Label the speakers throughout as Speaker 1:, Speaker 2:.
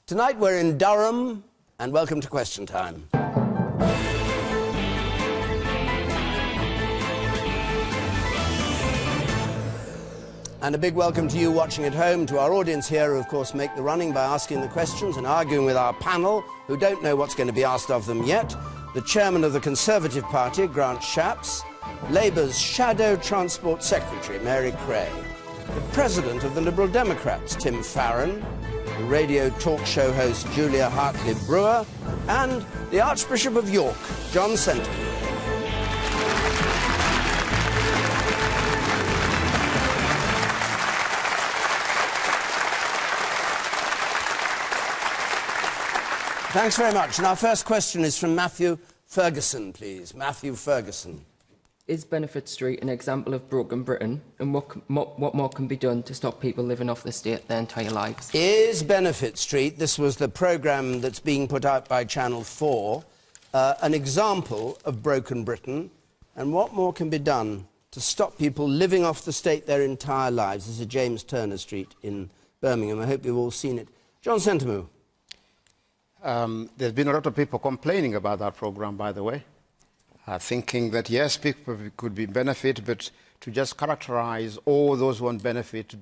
Speaker 1: Tonight we're in Durham, and welcome to Question Time. And a big welcome to you watching at home, to our audience here who, of course, make the running by asking the questions and arguing with our panel, who don't know what's going to be asked of them yet. The chairman of the Conservative Party, Grant Shapps, Labour's Shadow Transport Secretary, Mary Creagh, the president of the Liberal Democrats, Tim Farron, the radio talk show host Julia Hartley-Brewer, and the Archbishop of York, John Sentamu. Thanks very much. And our first question is from Matthew Ferguson, please. Matthew Ferguson.
Speaker 2: Is Benefit Street an example of broken Britain, and what more can be done to stop people living off the state their entire lives?
Speaker 1: Is Benefit Street, this was the programme that's being put out by Channel 4, an example of broken Britain, and what more can be done to stop people living off the state their entire lives? This is James Turner Street in Birmingham. I hope you've all seen it. John Sentamu.
Speaker 3: There's been a lot of people complaining about that programme, by the way. Thinking that, yes, people could be benefit, but to just characterize all those who want benefit,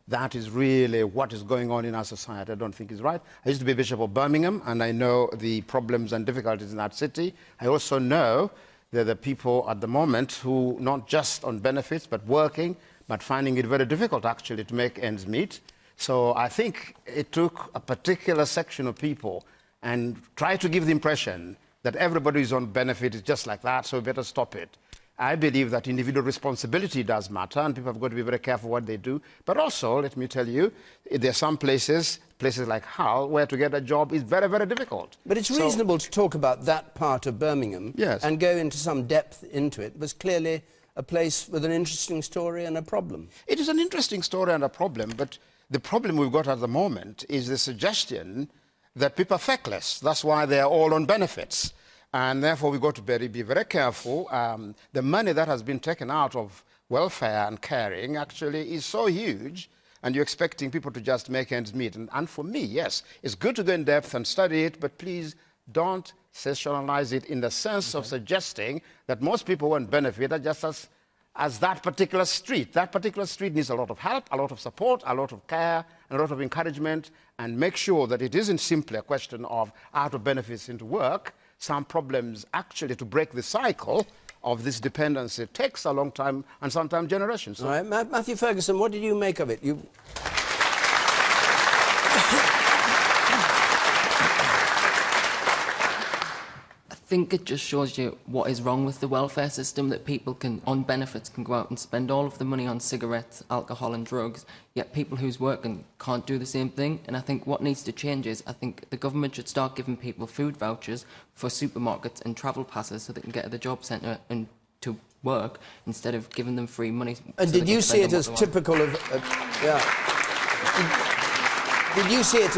Speaker 3: that is really what is going on in our society, I don't think is right. I used to be Bishop of Birmingham, and I know the problems and difficulties in that city. I also know that the people at the moment who, not just on benefits, but working, but finding it very difficult, actually, to make ends meet. So I think it took a particular section of people and tried to give the impression that everybody who's on benefit is just like that, so we better stop it. I believe that individual responsibility does matter, and people have got to be very careful what they do. But also, let me tell you, there are some places like Hull, where to get a job is very, very difficult.
Speaker 1: But it's reasonable to talk about that part of Birmingham,
Speaker 3: yes,
Speaker 1: and go into some depth into it. It was clearly a place with an interesting story and a problem.
Speaker 3: It is an interesting story and a problem, but the problem we've got at the moment is the suggestion that people are feckless. That's why they are all on benefits. And therefore, we've got to be very careful. The money that has been taken out of welfare and caring actually is so huge, and you're expecting people to just make ends meet. And for me, yes, it's good to go in depth and study it, but please don't sensationalize it in the sense of suggesting that most people won't benefit are just as that particular street. That particular street needs a lot of help, a lot of support, a lot of care, and a lot of encouragement, and make sure that it isn't simply a question of out of benefits into work. Some problems, actually, to break the cycle of this dependency takes a long time and sometimes generations. So.
Speaker 1: All right, Matthew Ferguson, what did you make of it?
Speaker 2: I think it just shows you what is wrong with the welfare system, that people on benefits can go out and spend all of the money on cigarettes, alcohol and drugs, yet people who's working can't do the same thing. And I think what needs to change is, I think the government should start giving people food vouchers for supermarkets and travel passes so they can get to the job centre and to work, instead of giving them free money.
Speaker 1: And did you see it as typical of... Did you see it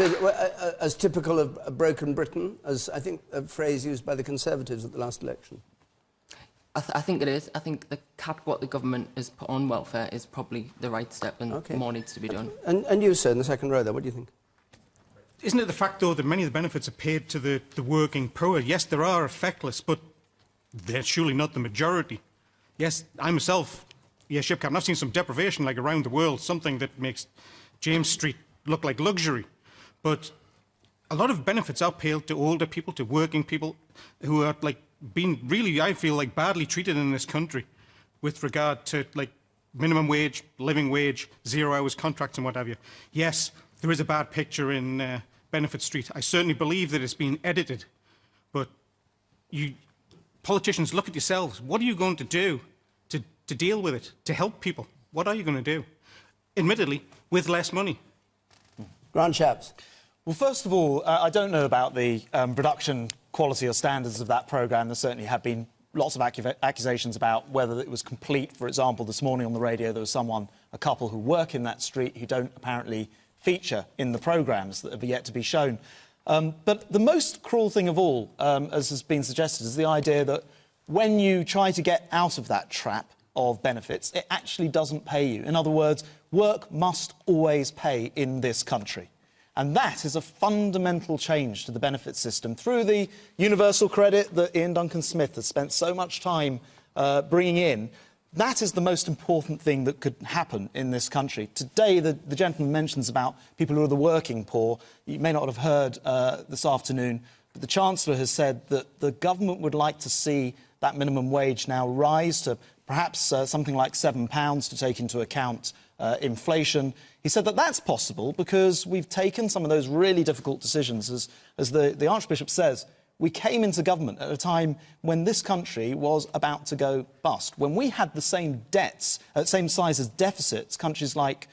Speaker 1: as typical of a broken Britain, as I think a phrase used by the Conservatives at the last election?
Speaker 2: I think it is. I think the cap what the government has put on welfare is probably the right step, and more needs to be done.
Speaker 1: And you, sir, in the second row there, what do you think?
Speaker 4: Isn't it the fact, though, that many of the benefits are paid to the working poor? Yes, there are feckless, but they're surely not the majority. Yes, I myself, ship captain, I've seen some deprivation, like around the world, something that makes James Street look like luxury. But a lot of benefits are paid to older people, to working people who are being really, I feel like, badly treated in this country with regard to minimum wage, living wage, 0 hours contracts and what have you. Yes, there is a bad picture in Benefit Street. I certainly believe that it's been edited, but you politicians, look at yourselves. What are you going to do to deal with it, to help people? What are you going to do? Admittedly, with less money.
Speaker 1: Grant Shapps.
Speaker 5: Well, first of all, I don't know about the production quality or standards of that programme. There certainly have been lots of accusations about whether it was complete. For example, this morning on the radio, there was a couple who work in that street who don't apparently feature in the programmes that have yet to be shown. But the most cruel thing of all, as has been suggested, is the idea that when you try to get out of that trap of benefits, it actually doesn't pay you. In other words, work must always pay in this country. And that is a fundamental change to the benefit system through the universal credit that Ian Duncan-Smith has spent so much time bringing in. That is the most important thing that could happen in this country. Today, the gentleman mentions about people who are the working poor. You may not have heard this afternoon, but the Chancellor has said that the government would like to see that minimum wage now rise to perhaps something like £7 to take into account inflation. He said that that's possible because we've taken some of those really difficult decisions. As the Archbishop says, we came into government at a time when this country was about to go bust, when we had the same debts, same size as deficits, countries like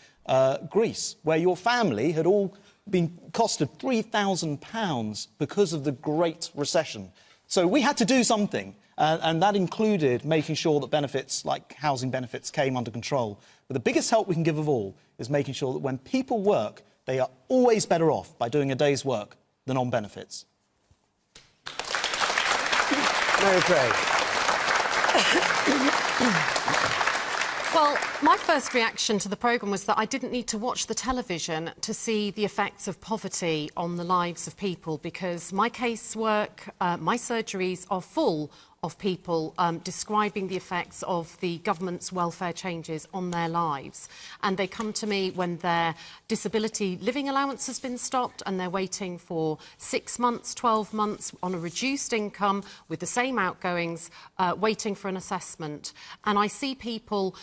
Speaker 5: Greece, where your family had all been costed £3,000 because of the Great Recession. So we had to do something, and that included making sure that benefits like housing benefits came under control. But the biggest help we can give of all is making sure that when people work, they are always better off by doing a day's work than on benefits.
Speaker 1: Mary Creagh.
Speaker 6: Well, my first reaction to the programme was that I didn't need to watch the television to see the effects of poverty on the lives of people, because my casework, my surgeries are full of people describing the effects of the government's welfare changes on their lives. And they come to me when their disability living allowance has been stopped and they're waiting for 6 months, 12 months on a reduced income with the same outgoings, waiting for an assessment. And I see people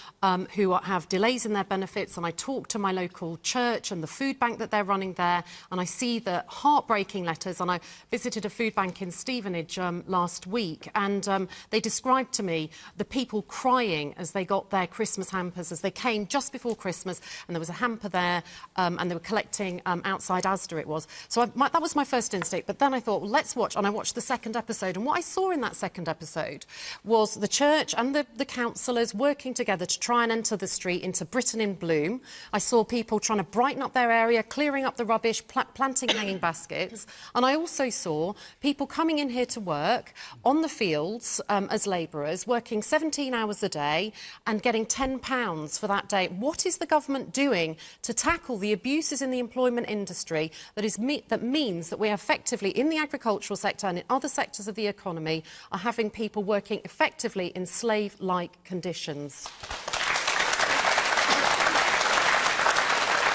Speaker 6: who have delays in their benefits, and I talk to my local church and the food bank that they're running there, and I see the heartbreaking letters. And I visited a food bank in Stevenage last week, and they described to me the people crying as they got their Christmas hampers, as they came just before Christmas, and there was a hamper there, and they were collecting outside Asda it was. So that was my first instinct, but then I thought, well, let's watch, and I watched the second episode, and what I saw in that second episode was the church and the councillors working together to try and enter the street into Britain in Bloom. I saw people trying to brighten up their area, clearing up the rubbish, planting hanging baskets, and I also saw people coming in here to work on the field as labourers, working 17 hours a day and getting £10 for that day. What is the government doing to tackle the abuses in the employment industry that means that we effectively, in the agricultural sector and in other sectors of the economy, are having people working effectively in slave-like conditions?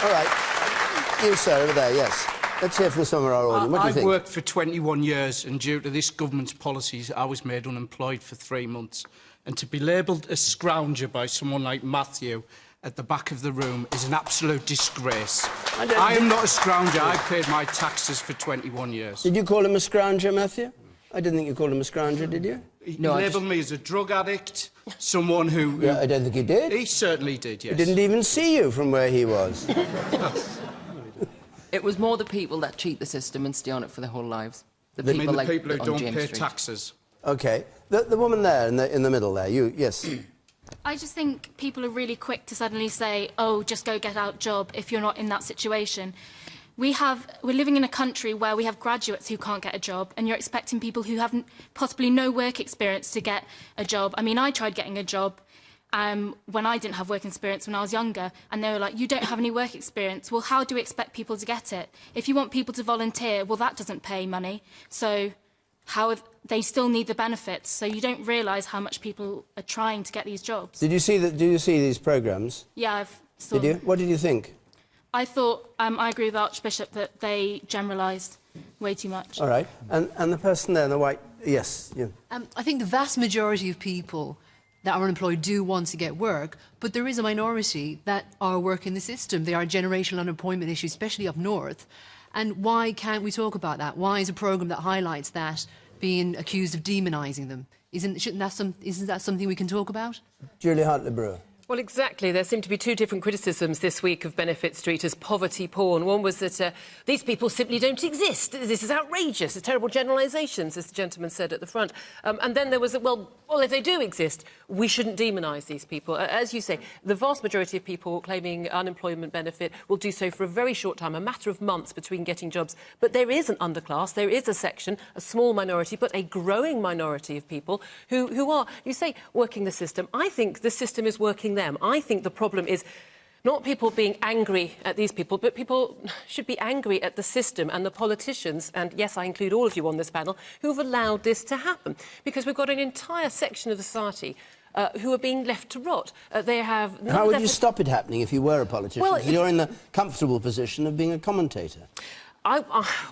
Speaker 1: All right. You, sir, over there, yes. Let's hear from some of our audience. What do you think?
Speaker 7: I've worked for 21 years, and due to this government's policies, I was made unemployed for 3 months. And to be labelled a scrounger by someone like Matthew at the back of the room is an absolute disgrace. I am not a scrounger. I paid my taxes for 21 years.
Speaker 1: Did you call him a scrounger, Matthew? I didn't think you called him a scrounger, did you?
Speaker 7: He labelled me as a drug addict, someone who...
Speaker 1: Yeah, I don't think he did.
Speaker 7: He certainly did, yes.
Speaker 1: He didn't even see you from where he was.
Speaker 2: It was more the people that cheat the system and stay on it for their whole lives.
Speaker 7: The people who don't pay taxes.
Speaker 1: OK. The woman there in the middle there, you, yes.
Speaker 8: I just think people are really quick to suddenly say, oh, just go get out job if you're not in that situation. We're living in a country where we have graduates who can't get a job, and you're expecting people who have possibly no work experience to get a job. I mean, I tried getting a job when I didn't have work experience when I was younger, and they were like, you don't have any work experience. Well, how do we expect people to get it? If you want people to volunteer, well, that doesn't pay money. So they still need the benefits, so you don't realise how much people are trying to get these jobs.
Speaker 1: Did you see these programmes?
Speaker 8: Yeah, I've saw
Speaker 1: Did you?
Speaker 8: them.
Speaker 1: What did you think?
Speaker 8: I thought, I agree with the Archbishop that they generalised way too much.
Speaker 1: All right. And the person there in the white, yes. You.
Speaker 9: I think the vast majority of people that are unemployed do want to get work, but there is a minority that are working the system. There are generational unemployment issues, especially up north. And why can't we talk about that? Why is a programme that highlights that being accused of demonising them? Isn't that something we can talk about? Julia Hartley-Brewer.
Speaker 10: Well, exactly. There seem to be two different criticisms this week of Benefit Street as poverty porn. One was that these people simply don't exist. This is outrageous. It's terrible generalisations, as the gentleman said at the front. And then there was, well, if they do exist, we shouldn't demonise these people. As you say, the vast majority of people claiming unemployment benefit will do so for a very short time, a matter of months between getting jobs. But there is an underclass, there is a section, a small minority, but a growing minority of people who are, you say, working the system. I think the system is working them. I think the problem is Not people being angry at these people, but people should be angry at the system and the politicians, and yes, I include all of you on this panel, who've allowed this to happen. Because we've got an entire section of the society who are being left to rot. They have...
Speaker 1: How would you stop it happening if you were a politician?
Speaker 10: Well,
Speaker 1: you're in the comfortable position of being a commentator.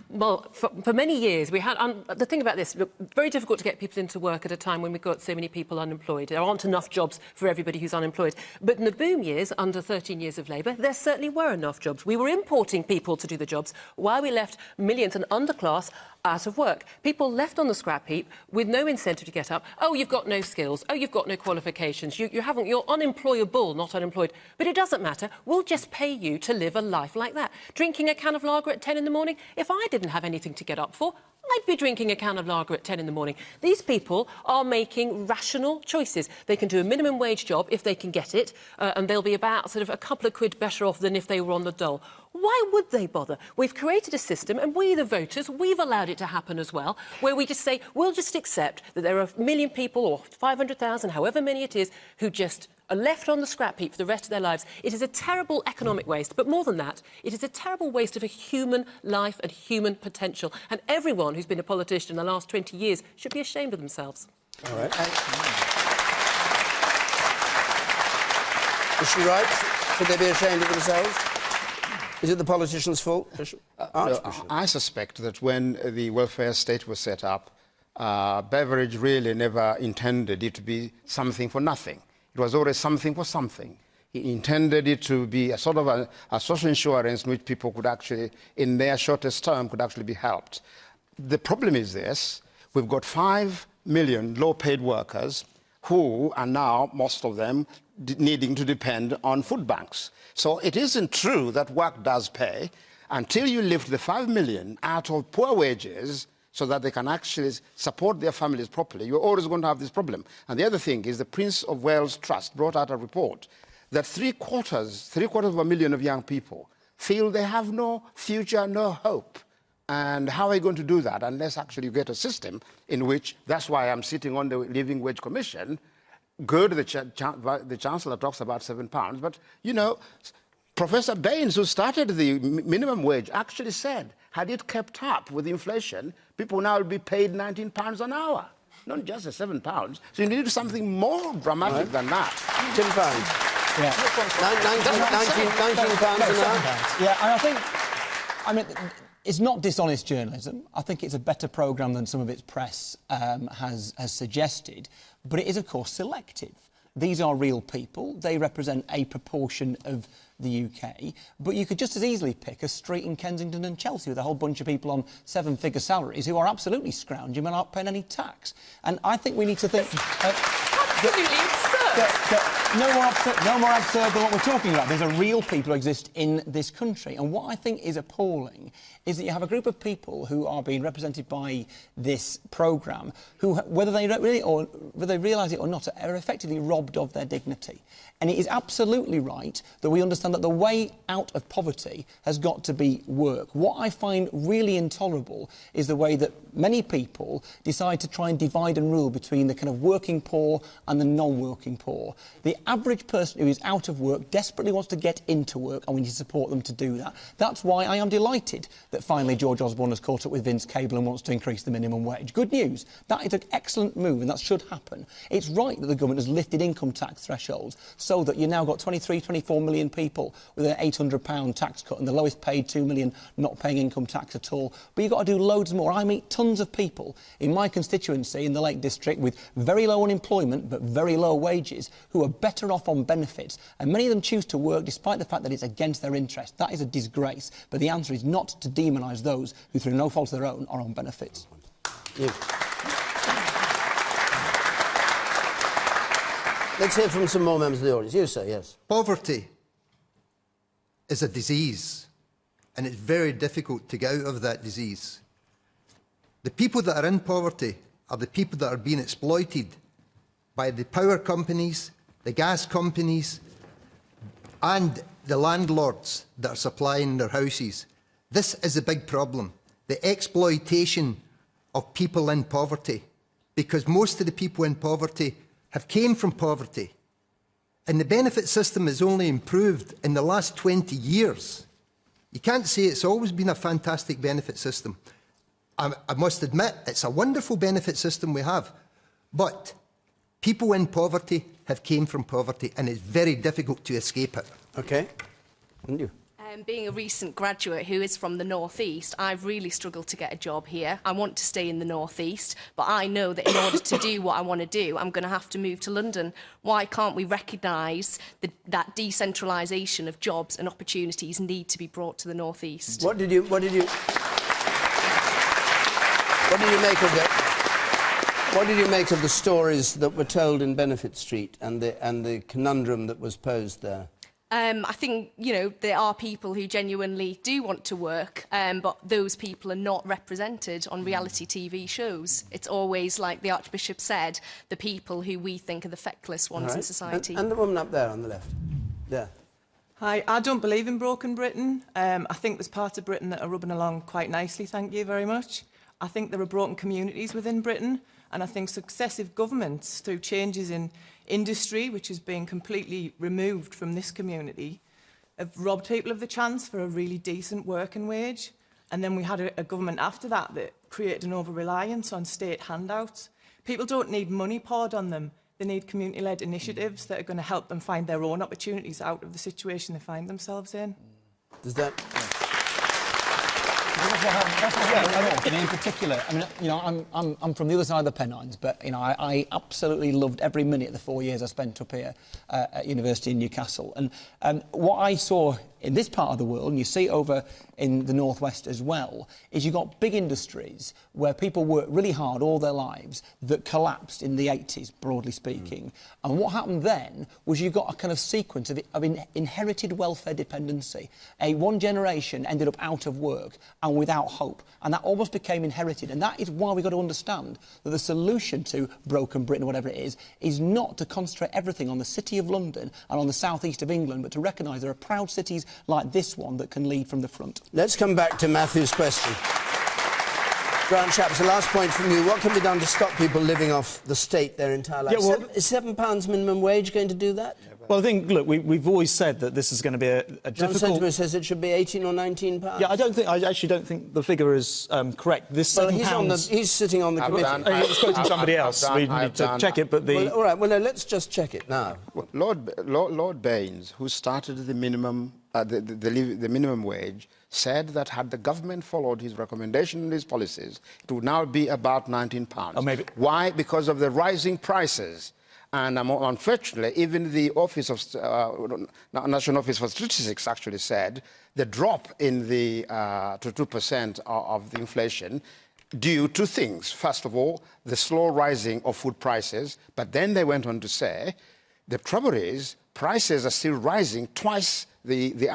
Speaker 10: Well, for many years, we had... the thing about this, look, very difficult to get people into work at a time when we've got so many people unemployed. There aren't enough jobs for everybody who's unemployed. But in the boom years, under 13 years of Labour, there certainly were enough jobs. We were importing people to do the jobs while we left millions and underclass out of work. People left on the scrap heap with no incentive to get up. Oh, you've got no skills. Oh, you've got no qualifications. You're unemployable, not unemployed. But it doesn't matter. We'll just pay you to live a life like that. Drinking a can of lager at 10 in the morning? If I didn't have anything to get up for, I'd be drinking a can of lager at 10 in the morning. These people are making rational choices. They can do a minimum wage job if they can get it, and they'll be about sort of a couple of quid better off than if they were on the dole. Why would they bother? We've created a system, and we, the voters, we've allowed it to happen as well, where we just say, we'll just accept that there are 1 million people, or 500,000, however many it is, who just are left on the scrap heap for the rest of their lives. It is a terrible economic waste, but more than that, it is a terrible waste of a human life and human potential. And everyone who's been a politician in the last 20 years should be ashamed of themselves.
Speaker 1: All right. Is she right? Should they be ashamed of themselves? Is it the politicians' fault, Bishop?
Speaker 3: No, I suspect that when the welfare state was set up, Beveridge really never intended it to be something for nothing. It was always something for something. He intended it to be a sort of a social insurance in which people could actually, in their shortest term, could actually be helped. The problem is this: we've got 5 million low-paid workers who are now, most of them, needing to depend on food banks. So it isn't true that work does pay. Until you lift the 5 million out of poor wages so that they can actually support their families properly, you're always going to have this problem. And the other thing is the Prince of Wales Trust brought out a report that three quarters of a million of young people feel they have no future, no hope. And how are you going to do that unless actually you get a system in which, that's why I'm sitting on the Living Wage Commission. Good, the Chancellor talks about £7, but, you know, Professor Baines, who started the minimum wage, actually said, had it kept up with inflation, people now will be paid £19 an hour, not just the £7. So you need something more dramatic than that.
Speaker 1: £10.
Speaker 5: Yeah.
Speaker 1: £19 an hour?
Speaker 5: Yeah, and I mean, it's not dishonest journalism. I think it's a better programme than some of its press has suggested, but it is, of course, selective. These are real people. They represent a proportion of the UK. But you could just as easily pick a street in Kensington and Chelsea with a whole bunch of people on 7-figure salaries who are absolutely scrounging and aren't paying any tax. And I think we need to think...
Speaker 10: absolutely absurd.
Speaker 5: No more absurd than what we're talking about. There's a real people who exist in this country. And what I think is appalling is that you have a group of people who are being represented by this programme who, whether they realise it or not, are effectively robbed of their dignity. And it is absolutely right that we understand that the way out of poverty has got to be work. What I find really intolerable is the way that many people decide to try and divide and rule between the kind of working poor and the non-working poor. The average person who is out of work desperately wants to get into work, and we need to support them to do that. That's why I am delighted that finally George Osborne has caught up with Vince Cable and wants to increase the minimum wage. Good news. That is an excellent move, and that should happen. It's right that the government has lifted income tax thresholds so that you've now got 23, 24 million people with an £800 tax cut and the lowest paid 2 million not paying income tax at all. But you've got to do loads more. I meet tons of people in my constituency in the Lake District with very low unemployment but very low wages who are better off on benefits, and many of them choose to work despite the fact that it's against their interest. That is a disgrace, but the answer is not to demonise those who, through no fault of their own, are on benefits.
Speaker 1: Yeah. Let's hear from some more members of the audience. You, sir, yes.
Speaker 11: Poverty is a disease, and it's very difficult to get out of that disease. The people that are in poverty are the people that are being exploited by the power companies, the gas companies, and the landlords that are supplying their houses. This is a big problem, the exploitation of people in poverty, because most of the people in poverty have came from poverty. And the benefit system has only improved in the last 20 years. You can't say it's always been a fantastic benefit system. I must admit, it's a wonderful benefit system we have. But people in poverty have came from poverty, and it's very difficult to escape it.
Speaker 1: OK. And you?
Speaker 12: Being a recent graduate who is from the North East, I've really struggled to get a job here. I want to stay in the North East, but I know that in order to do what I want to do, I'm going to have to move to London. Why can't we recognise that decentralisation of jobs and opportunities need to be brought to the North East?
Speaker 1: What did you make of it? What did you make of the stories that were told in Benefit Street and the conundrum that was posed there?
Speaker 12: I think, you know, there are people who genuinely do want to work, but those people are not represented on reality TV shows. It's always, like the Archbishop said, the people who we think are the feckless ones in society.
Speaker 1: And the woman up there on the left. There.
Speaker 13: Hi, I don't believe in broken Britain. I think there's parts of Britain that are rubbing along quite nicely, thank you very much. I think there are broken communities within Britain, and I think successive governments, through changes in industry, which is being completely removed from this community, have robbed people of the chance for a really decent working wage. And then we had a government after that that created an over-reliance on state handouts. People don't need money poured on them. They need community-led initiatives that are going to help them find their own opportunities out of the situation they find themselves in.
Speaker 1: Does that...
Speaker 14: And in particular, I mean, you know, I'm from the other side of the Pennines, but you know, I absolutely loved every minute of the 4 years I spent up here at university in Newcastle. And what I saw in this part of the world, and you see it over in the northwest as well, is you've got big industries where people work really hard all their lives that collapsed in the 80s, broadly speaking. And what happened then was you got a kind of sequence of inherited welfare dependency. One generation ended up out of work and without hope, and that almost became inherited. And that is why we've got to understand that the solution to broken Britain, whatever it is not to concentrate everything on the City of London and on the southeast of England, but to recognise there are proud cities like this one that can lead from the front.
Speaker 1: Let's come back to Matthew's question. Grant Shapps, the last point from you. What can be done to stop people living off the state their entire life?
Speaker 5: Yeah, well,
Speaker 1: is £7 minimum wage going to do that?
Speaker 5: Well, I think, look, we've always said that this is going to be a difficult...
Speaker 1: Sentamu says it should be £18 or £19.
Speaker 5: Yeah, I actually don't think the figure is correct. This
Speaker 1: well,
Speaker 5: £7...
Speaker 1: he's sitting on the committee.
Speaker 5: He's quoting somebody else. We need to check it, but the...
Speaker 1: Well, all right, well, no, let's just check it now.
Speaker 3: Well, Lord Baines, who started the minimum wage, said that had the government followed his recommendation and his policies, it would now be about £19.
Speaker 5: Oh, maybe.
Speaker 3: Why? Because of the rising prices. And unfortunately, even the Office of National Office for Statistics actually said the drop in the to 2% of the inflation due to things. First of all, the slow rising of food prices. But then they went on to say the trouble is prices are still rising twice the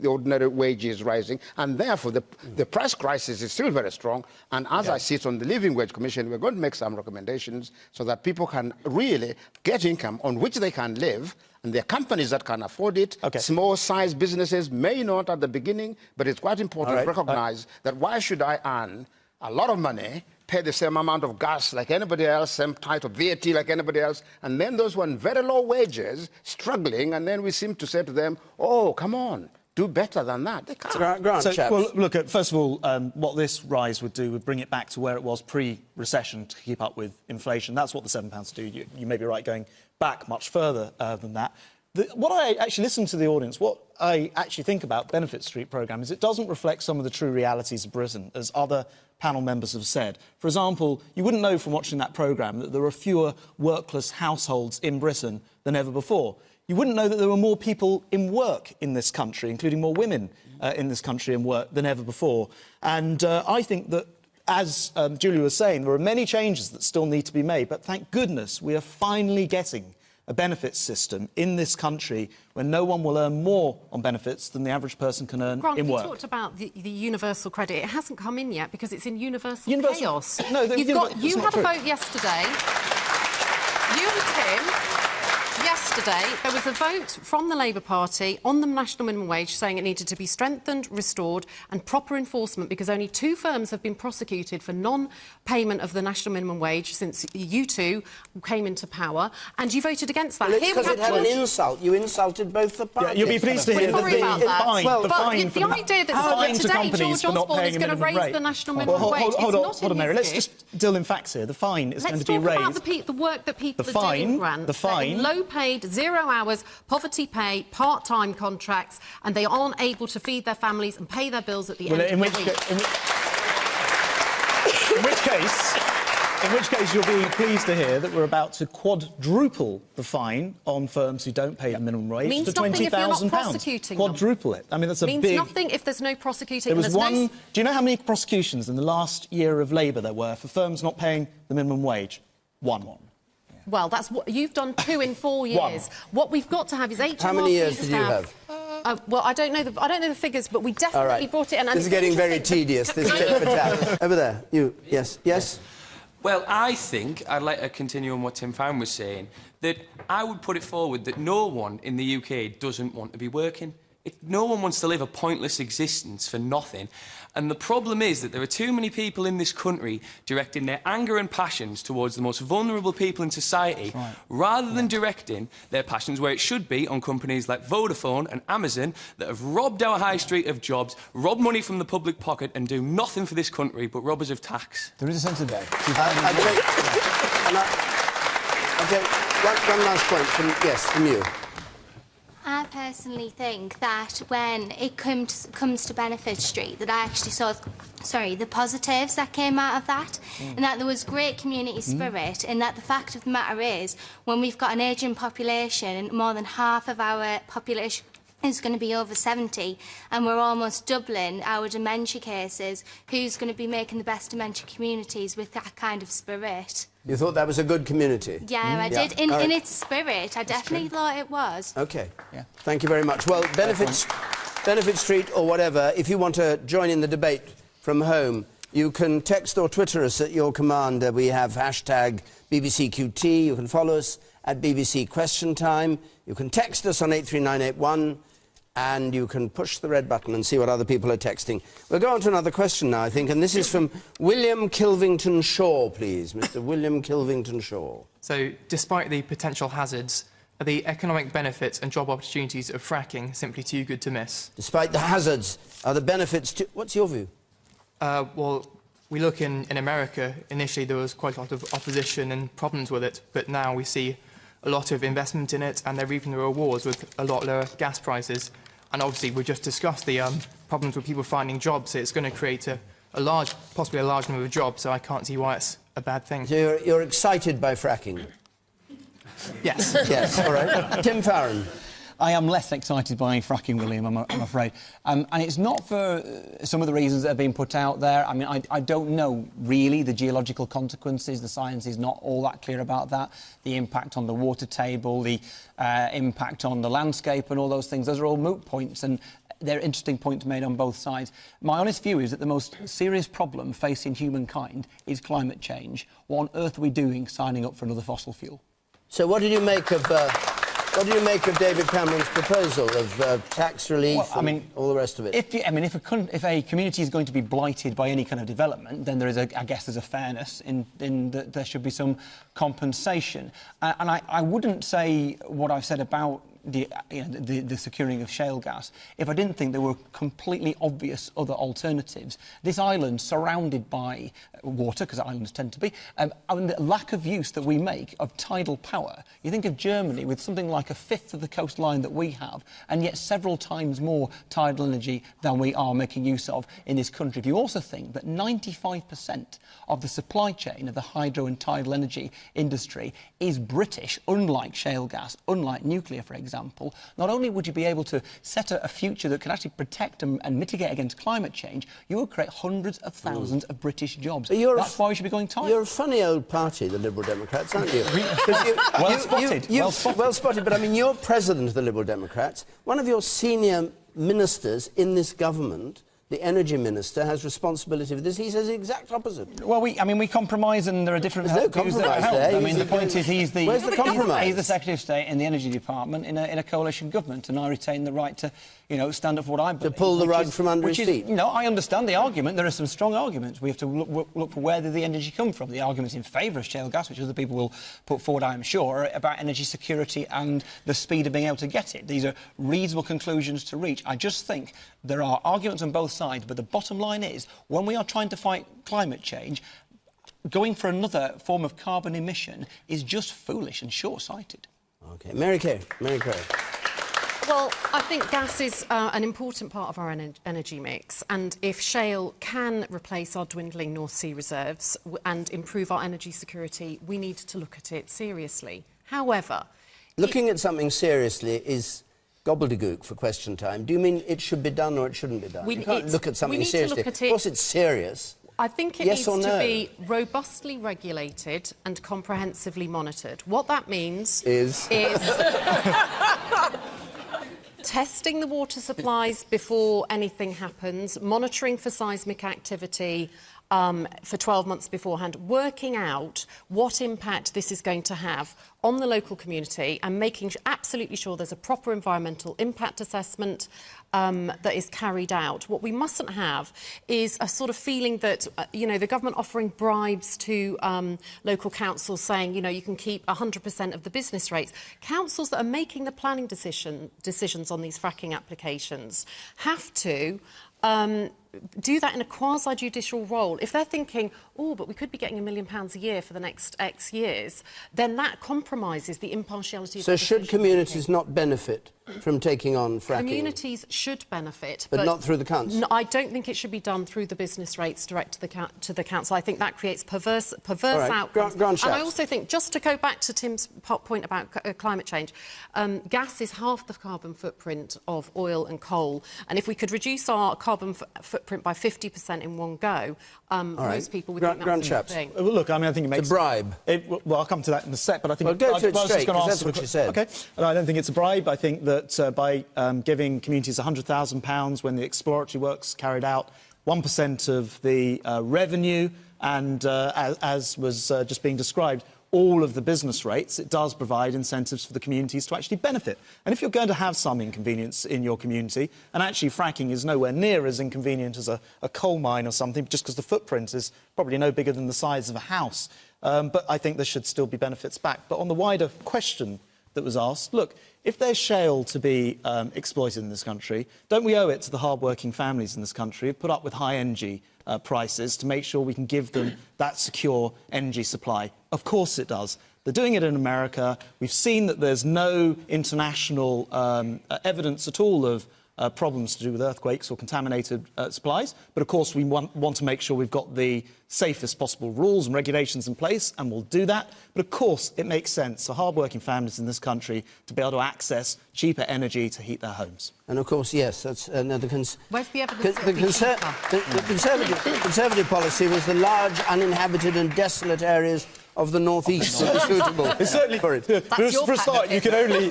Speaker 3: ordinary wage is rising, and therefore the price crisis is still very strong. And as I sit on the Living Wage Commission, we're going to make some recommendations so that people can really get income on which they can live, and there are companies that can afford it.
Speaker 5: Okay.
Speaker 3: Small-sized businesses may not at the beginning, but it's quite important to recognise that why should I earn a lot of money, pay the same amount of gas like anybody else, same type of VAT like anybody else, and then those on very low wages struggling, and then we seem to say to them, oh, come on, do better than that. They can't.
Speaker 1: Grant Shapps.
Speaker 5: Well, look, first of all, what this rise would do would bring it back to where it was pre-recession to keep up with inflation. That's what the £7 do. You may be right going back much further than that. What I actually listen to the audience, what I actually think about Benefit Street programme is it doesn't reflect some of the true realities of Britain, as other panel members have said. For example, you wouldn't know from watching that programme that there are fewer workless households in Britain than ever before. You wouldn't know that there were more people in work in this country, including more women in this country in work than ever before. And I think that, as Julia was saying, there are many changes that still need to be made, but thank goodness we are finally getting a benefits system in this country where no one will earn more on benefits than the average person can earn
Speaker 6: Grant,
Speaker 5: in work.
Speaker 6: you talked about the universal credit. It hasn't come in yet because it's in universal chaos.
Speaker 5: No,
Speaker 6: you had a vote yesterday. You and Tim Yesterday, there was a vote from the Labour Party on the national minimum wage saying it needed to be strengthened, restored and proper enforcement because only 2 firms have been prosecuted for non-payment of the national minimum wage since you two came into power, and you voted against that.
Speaker 1: Well, it's because it had an insult. You insulted both the parties.
Speaker 5: Yeah, you'll be pleased to hear that the
Speaker 6: idea that today George Osborne is going to raise the national minimum wage,
Speaker 5: hold on, Mary. Let's just deal in facts here. The fine is going to be raised.
Speaker 6: Let's talk about the work that people are doing, Grant.
Speaker 5: The fine.
Speaker 6: Low-paid, 0 hours, poverty pay, part-time contracts, and they aren't able to feed their families and pay their bills at the end of the week.
Speaker 5: In which case, you'll be pleased to hear that we're about to quadruple the fine on firms who don't pay the minimum wage to £20,000. Quadruple it. I mean, that's a big...
Speaker 6: Means nothing if there's no prosecuting.
Speaker 5: There was one... Do you know how many prosecutions in the last year of Labour there were for firms not paying the minimum wage? One.
Speaker 6: Well, that's what you've done 2 in 4 years. What we've got to have is HMRC.
Speaker 1: How many years did you have?
Speaker 6: Well, I don't know the figures, but we definitely brought it in.
Speaker 1: This is getting very tedious. This tit for tat. Over there, you. Yes.
Speaker 15: Well, I think I'd like to continue on what Tim Farron was saying. That I would put it forward that no one in the UK doesn't want to be working. No one wants to live a pointless existence for nothing. And the problem is that there are too many people in this country directing their anger and passions towards the most vulnerable people in society, rather than directing their passions where it should be on companies like Vodafone and Amazon that have robbed our high street of jobs, robbed money from the public pocket and do nothing for this country but robbers of tax.
Speaker 14: There is a sense of that.
Speaker 1: One last point from you.
Speaker 16: I personally think that when it comes to Benefit Street, that I actually saw, the positives that came out of that, and that there was great community spirit, and that the fact of the matter is, when we've got an ageing population, and more than half of our population is going to be over 70, and we're almost doubling our dementia cases, who's going to be making the best dementia communities with that kind of spirit?
Speaker 1: You thought that was a good community?
Speaker 16: Yeah, I did. In its spirit, I definitely thought it was.
Speaker 1: OK. Yeah. Thank you very much. Well, Benefit Street or whatever, if you want to join in the debate from home, you can text or Twitter us at your command. We have hashtag BBCQT. You can follow us at BBC Question Time. You can text us on 83981. And you can push the red button and see what other people are texting. We'll go on to another question now, I think, and this is from William Kilvington Shaw, please. Mr. William Kilvington Shaw.
Speaker 17: So, despite the potential hazards, are the economic benefits and job opportunities of fracking simply too good to miss?
Speaker 1: Despite the hazards, are the benefits too... What's your view?
Speaker 17: Well, we look in America, initially there was quite a lot of opposition and problems with it, but now we see a lot of investment in it, and they're reaping the rewards with a lot lower gas prices. And obviously, we've just discussed the problems with people finding jobs. So it's going to create possibly a large number of jobs. So I can't see why it's a bad thing.
Speaker 1: So you're excited by fracking?
Speaker 17: Yes.
Speaker 1: Yes. All right. Tim Farron.
Speaker 14: I am less excited by fracking, William, I'm afraid. And it's not for some of the reasons that have been put out there. I mean, I don't know, really, the geological consequences. The science is not all that clear about that. The impact on the water table, the impact on the landscape and all those things. Those are all moot points, and they're interesting points made on both sides. My honest view is that the most serious problem facing humankind is climate change. What on earth are we doing signing up for another fossil fuel?
Speaker 1: So what did you make of... What do you make of David Cameron's proposal of tax relief and all the rest of it?
Speaker 14: If a community is going to be blighted by any kind of development, then there is, I guess, there's a fairness in that there should be some compensation. And I wouldn't say what I've said about the securing of shale gas if I didn't think there were completely obvious other alternatives. This island, surrounded by water, because islands tend to be, and the lack of use that we make of tidal power. You think of Germany with something like a fifth of the coastline that we have, and yet several times more tidal energy than we are making use of in this country. If you also think that 95% of the supply chain of the hydro and tidal energy industry is British, unlike shale gas, unlike nuclear, for example, not only would you be able to set a future that can actually protect and mitigate against climate change, you would create hundreds of thousands of British jobs. That's why we should be going tight.
Speaker 1: You're a funny old party, the Liberal Democrats, aren't you? Well spotted, but I mean, you're president of the Liberal Democrats. One of your senior ministers in this government the Energy Minister has responsibility for this. He says the exact opposite.
Speaker 14: Well, we compromise, and there are different
Speaker 1: There's no
Speaker 14: views that
Speaker 1: compromise
Speaker 14: help.
Speaker 1: there.
Speaker 14: I mean, the point is he's the...
Speaker 1: Where's the compromise?
Speaker 14: He's the Secretary of State in the Energy Department in a coalition government, and I retain the right to, you know, stand up for what I believe.
Speaker 1: To pull the rug from under his feet?
Speaker 14: No, I understand the argument. There are some strong arguments. We have to look for where did the energy come from. The arguments in favour of shale gas, which other people will put forward, I am sure, are about energy security and the speed of being able to get it. These are reasonable conclusions to reach. I just think there are arguments on both sides, but the bottom line is, when we are trying to fight climate change, going for another form of carbon emission is just foolish and short-sighted.
Speaker 1: OK. Mary Creagh. Mary Creagh.
Speaker 6: Well, I think gas is an important part of our energy mix, and if shale can replace our dwindling North Sea reserves and improve our energy security, we need to look at it seriously. However...
Speaker 1: Looking at something seriously is gobbledygook for question time. Do you mean it should be done or it shouldn't be done? You can't look at something seriously. Of course it's serious.
Speaker 6: I think it needs to be robustly regulated and comprehensively monitored. What that means is testing the water supplies before anything happens, monitoring for seismic activity for 12 months beforehand, working out what impact this is going to have on the local community and making absolutely sure there's a proper environmental impact assessment that is carried out. What we mustn't have is a sort of feeling that, you know, the government offering bribes to local councils saying, you know, you can keep 100% of the business rates. Councils that are making the planning decisions on these fracking applications have to do that in a quasi-judicial role. If they're thinking, oh, but we could be getting £1 million a year for the next X years, then that compromises the impartiality of the decision. So should communities not benefit from taking on fracking? Communities should benefit. But not through the council? No, I don't think it should be done through the business rates direct to the council. I think that creates perverse outcomes. Grant Shapps. And I also think, just to go back to Tim's point about climate change, gas is half the carbon footprint of oil and coal. And if we could reduce our carbon footprint by 50% in one go, most people would think that's a good thing.
Speaker 5: Well, look, I mean, I think it makes...
Speaker 1: It's a bribe.
Speaker 5: Well, I'll come to that in a sec, but I think...
Speaker 1: Well, go to it straight, because that's what you said.
Speaker 5: OK. And I don't think it's a bribe. I think that by giving communities £100,000 when the exploratory work's carried out, 1% of the revenue, and as was just being described, all of the business rates, it does provide incentives for the communities to actually benefit. And if you're going to have some inconvenience in your community, and actually fracking is nowhere near as inconvenient as a coal mine or something, just because the footprint is probably no bigger than the size of a house, but I think there should still be benefits back. But on the wider question that was asked, look, if there's shale to be exploited in this country, don't we owe it to the hard-working families in this country who put up with high energy prices to make sure we can give them that secure energy supply? Of course it does. They're doing it in America. We've seen that there's no international evidence at all of problems to do with earthquakes or contaminated supplies. But, of course, we want to make sure we've got the safest possible rules and regulations in place, and we'll do that. But, of course, it makes sense for hard-working families in this country to be able to access cheaper energy to heat their homes.
Speaker 1: And, of course, yes, that's another...
Speaker 6: Where's the evidence?
Speaker 1: The Conservative policy was the large, uninhabited and desolate areas of the northeast are suitable.
Speaker 5: It's certainly for it. For a start, you can only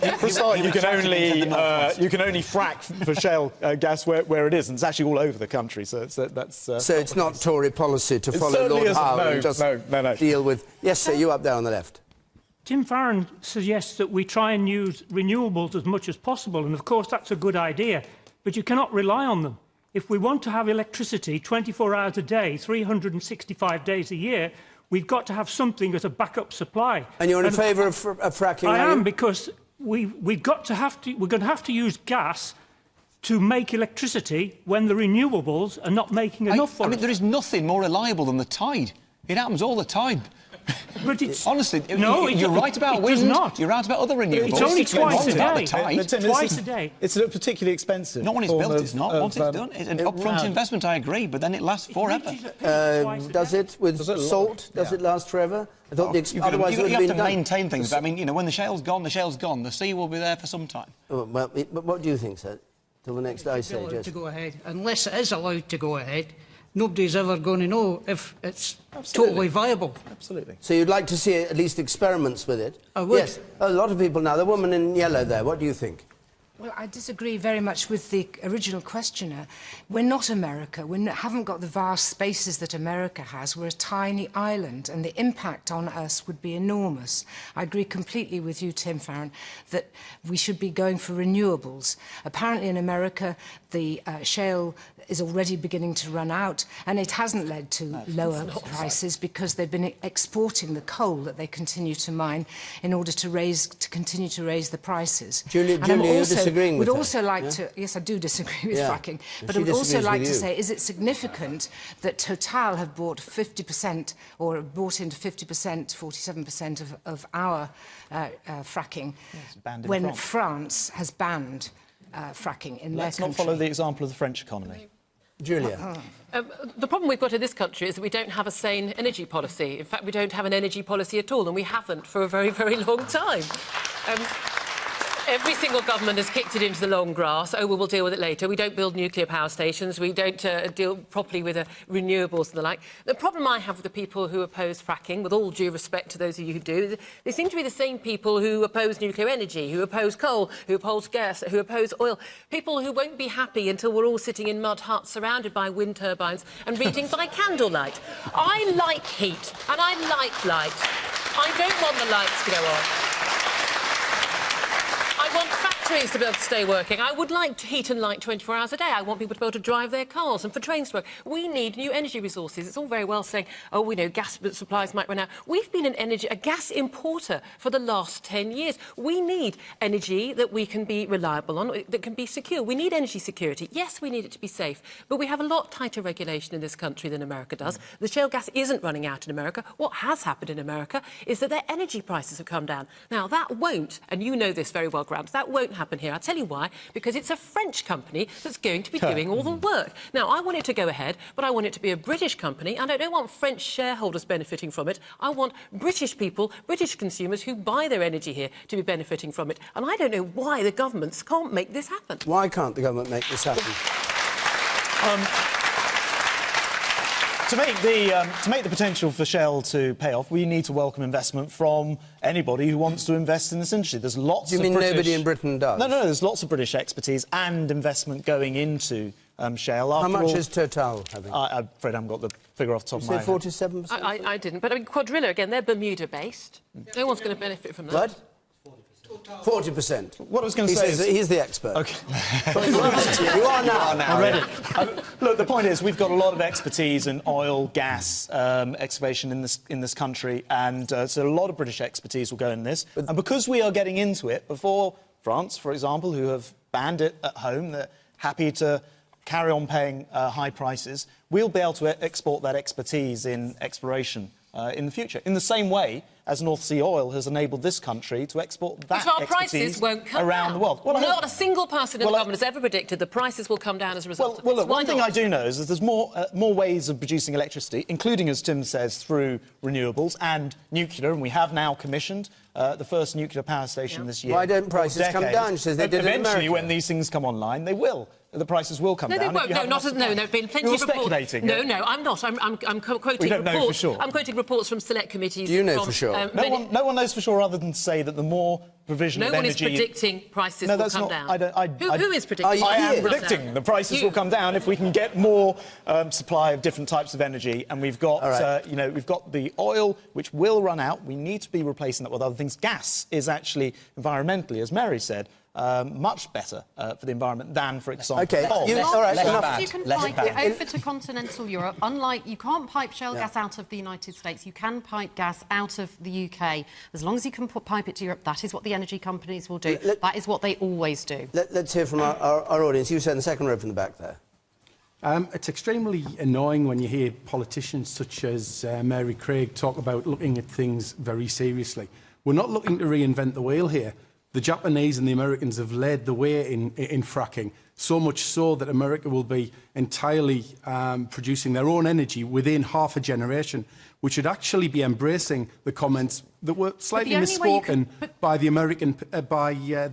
Speaker 5: frack for shale gas where it is, and it's actually all over the country. So that's.
Speaker 1: So it's not Tory policy to follow Lord Howe and just deal with. Yes, sir. You up there on the left.
Speaker 18: Tim Farron suggests that we try and use renewables as much as possible, and of course that's a good idea, but you cannot rely on them. If we want to have electricity 24 hours a day, 365 days a year, we've got to have something as a backup supply.
Speaker 1: And you're in favour of fracking?
Speaker 18: I am, because we're going to have to use gas to make electricity when the renewables are not making enough for us.
Speaker 14: There is nothing more reliable than the tide. It happens all the time.
Speaker 18: But it's...
Speaker 14: Honestly,
Speaker 18: no,
Speaker 14: you're right about wind.
Speaker 18: It does not.
Speaker 14: You're right about other renewables.
Speaker 18: It's only twice a day.
Speaker 5: Twice a day. It's a particularly expensive.
Speaker 14: Not when it's built, it's not. Once it's done, it's an upfront investment, I agree, but then it lasts forever.
Speaker 1: Does it? With salt? Does it last forever? I thought otherwise it would have been done.
Speaker 14: You have to maintain things. But, I mean, you know, when the shale's gone, the shale's gone. The sea will be there for some time.
Speaker 1: Well, but what do you think, sir? Till the next Ice Age, yes.
Speaker 19: To go ahead. Unless it is allowed to go ahead, nobody's ever going to know if it's totally viable.
Speaker 5: Absolutely.
Speaker 1: So you'd like to see at least experiments with it?
Speaker 19: I would.
Speaker 1: Yes. A lot of people now. The woman in yellow there, what do you think?
Speaker 20: Well, I disagree very much with the original questioner. We're not America. We haven't got the vast spaces that America has. We're a tiny island, and the impact on us would be enormous. I agree completely with you, Tim Farron, that we should be going for renewables. Apparently in America, the shale is already beginning to run out, and it hasn't led to lower prices because they've been exporting the coal that they continue to mine in order to continue to raise the prices.
Speaker 1: Julia, you're disagreeing with
Speaker 20: would
Speaker 1: her,
Speaker 20: also like
Speaker 1: yeah?
Speaker 20: to, yes, I do disagree with fracking,
Speaker 1: And
Speaker 20: but
Speaker 1: she
Speaker 20: I would also
Speaker 1: disagrees
Speaker 20: like
Speaker 1: with
Speaker 20: to
Speaker 1: you.
Speaker 20: say, is it significant that Total have bought 50% or bought into 50%, 47% of our fracking
Speaker 5: banned in
Speaker 20: when
Speaker 5: France.
Speaker 20: France has banned fracking in
Speaker 5: Let's
Speaker 20: their
Speaker 5: not
Speaker 20: country?
Speaker 5: follow the example of the French economy.
Speaker 1: Julia.
Speaker 10: The problem we've got in this country is that we don't have a sane energy policy. In fact, we don't have an energy policy at all, and we haven't for a very, very long time. Every single government has kicked it into the long grass. Oh, we'll deal with it later. We don't build nuclear power stations. We don't deal properly with renewables and the like. The problem I have with the people who oppose fracking, with all due respect to those of you who do, they seem to be the same people who oppose nuclear energy, who oppose coal, who oppose gas, who oppose oil. People who won't be happy until we're all sitting in mud huts surrounded by wind turbines and reading by candlelight. I like heat and I like light. I don't want the lights to go on. I want factories to be able to stay working. I would like to heat and light 24 hours a day. I want people to be able to drive their cars and for trains to work. We need new energy resources. It's all very well saying, oh, we know gas supplies might run out. We've been a gas importer for the last 10 years. We need energy that we can be reliable on, that can be secure. We need energy security. Yes, we need it to be safe, but we have a lot tighter regulation in this country than America does. The shale gas isn't running out in America. What has happened in America is that their energy prices have come down. Now, that won't, and you know this very well, Grant, that won't happen here. I'll tell you why. Because it's a French company that's going to be doing all the work. Now, I want it to go ahead, but I want it to be a British company, and I don't want French shareholders benefiting from it. I want British people, British consumers who buy their energy here to be benefiting from it. And I don't know why the governments can't make this happen.
Speaker 1: Why can't the government make this happen?
Speaker 5: To make the potential for Shell to pay off, we need to welcome investment from anybody who wants to invest in this industry. There's lots
Speaker 1: Do you
Speaker 5: of
Speaker 1: mean
Speaker 5: British...
Speaker 1: nobody in Britain does?
Speaker 5: No, there's lots of British expertise and investment going into Shell.
Speaker 1: How
Speaker 5: After
Speaker 1: much
Speaker 5: all,
Speaker 1: is Total having?
Speaker 5: I'm afraid I haven't got the figure off the top of my head.
Speaker 1: 47%?
Speaker 10: I didn't, but I mean, Quadrilla, again, they're Bermuda-based. No one's going to benefit from that.
Speaker 1: What? 40%.
Speaker 5: What I was going to say is...
Speaker 1: He's the expert.
Speaker 5: OK.
Speaker 1: You are now.
Speaker 5: I read it. Look, the point is, we've got a lot of expertise in oil, gas, excavation in this country, and so a lot of British expertise will go in this. And because we are getting into it, before France, for example, who have banned it at home, they're happy to carry on paying high prices, we'll be able to export that expertise in exploration in the future, in the same way as North Sea oil has enabled this country to export that
Speaker 10: but our
Speaker 5: expertise
Speaker 10: prices won't come
Speaker 5: around
Speaker 10: down.
Speaker 5: the world. Well,
Speaker 10: Not a single person in the government has ever predicted the prices will come down as a result of this.
Speaker 5: Well, look,
Speaker 10: Why
Speaker 5: one thing
Speaker 10: not?
Speaker 5: I do know is that there's more ways of producing electricity, including, as Tim says, through renewables and nuclear, and we have now commissioned the first nuclear power station this year.
Speaker 1: Why don't prices come down? She says they did in
Speaker 5: Eventually,
Speaker 1: America.
Speaker 5: when these things come online, they will. The prices will come
Speaker 10: No,
Speaker 5: down.
Speaker 10: they won't. No, not as, no, there have been plenty
Speaker 5: You're
Speaker 10: of reports.
Speaker 5: speculating.
Speaker 10: No, I'm not. I'm quoting
Speaker 5: We don't
Speaker 10: reports.
Speaker 5: know for sure.
Speaker 10: I'm quoting reports from select committees.
Speaker 1: Do you know
Speaker 10: from,
Speaker 1: for sure?
Speaker 5: No one knows for sure, other than to say that the more provision
Speaker 10: No
Speaker 5: of
Speaker 10: one
Speaker 5: energy...
Speaker 10: is predicting prices
Speaker 5: No,
Speaker 10: will
Speaker 5: that's
Speaker 10: come
Speaker 5: not...
Speaker 10: down. Who is predicting?
Speaker 5: I am predicting the prices will come down if we can get more supply of different types of energy, and we've got, we've got the oil, which will run out. We need to be replacing that with other things. Gas is actually environmentally, as Mary said, much better for the environment than, for example, coal.
Speaker 6: You can pipe it over to continental Europe. Unlike, you can't pipe shale gas out of the United States. You can pipe gas out of the UK. As long as you can pipe it to Europe, that is what the energy companies will do. That is what they always do.
Speaker 1: Let's hear from our audience. You said in the second row from the back there.
Speaker 21: It's extremely annoying when you hear politicians such as Mary Creagh talk about looking at things very seriously. We're not looking to reinvent the wheel here. The Japanese and the Americans have led the way in fracking, so much so that America will be entirely producing their own energy within half a generation, which would actually be embracing the comments that were slightly misspoken by the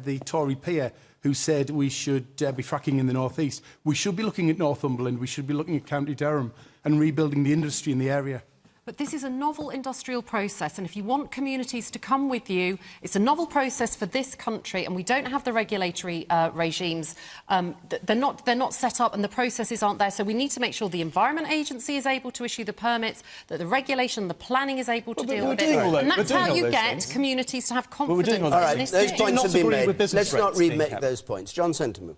Speaker 21: the Tory peer who said we should be fracking in the northeast. We should be looking at Northumberland, we should be looking at County Durham and rebuilding the industry in the area.
Speaker 6: But this is a novel industrial process, and if you want communities to come with you, it's a novel process for this country, and we don't have the regulatory regimes. They're not set up, and the processes aren't there. So we need to make sure the Environment Agency is able to issue the permits, that the regulation, the planning is able to deal with it. And that's how you get communities to have confidence.
Speaker 1: All right, those points have been made. Let's not remake those points. John Sentamu.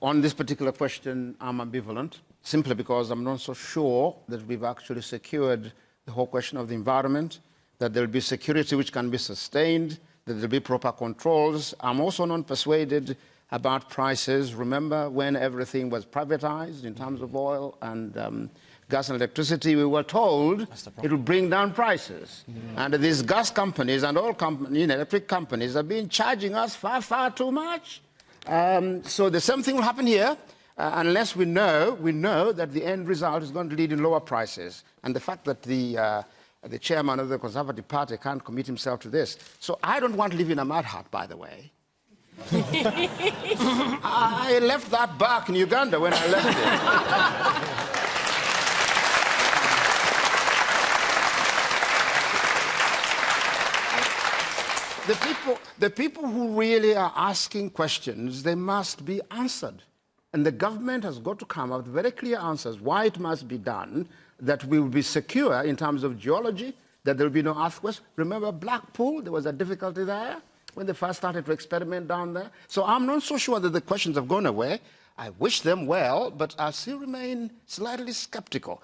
Speaker 3: On this particular question, I'm ambivalent, simply because I'm not so sure that we've actually secured the whole question of the environment, that there'll be security which can be sustained, that there'll be proper controls. I'm also not persuaded about prices. Remember when everything was privatized in terms of oil and gas and electricity, we were told it would bring down prices. And these gas companies and oil companies, electric companies have been charging us far, far too much. So the same thing will happen here, unless we know that the end result is going to lead in lower prices. And the fact that the chairman of the Conservative Party can't commit himself to this. So I don't want to live in a mud hut, by the way. I left that back in Uganda when I left it. The people who really are asking questions, they must be answered. And the government has got to come up with very clear answers why it must be done, that we will be secure in terms of geology, that there will be no earthquakes. Remember Blackpool? There was a difficulty there when they first started to experiment down there. So I'm not so sure that the questions have gone away. I wish them well, but I still remain slightly skeptical.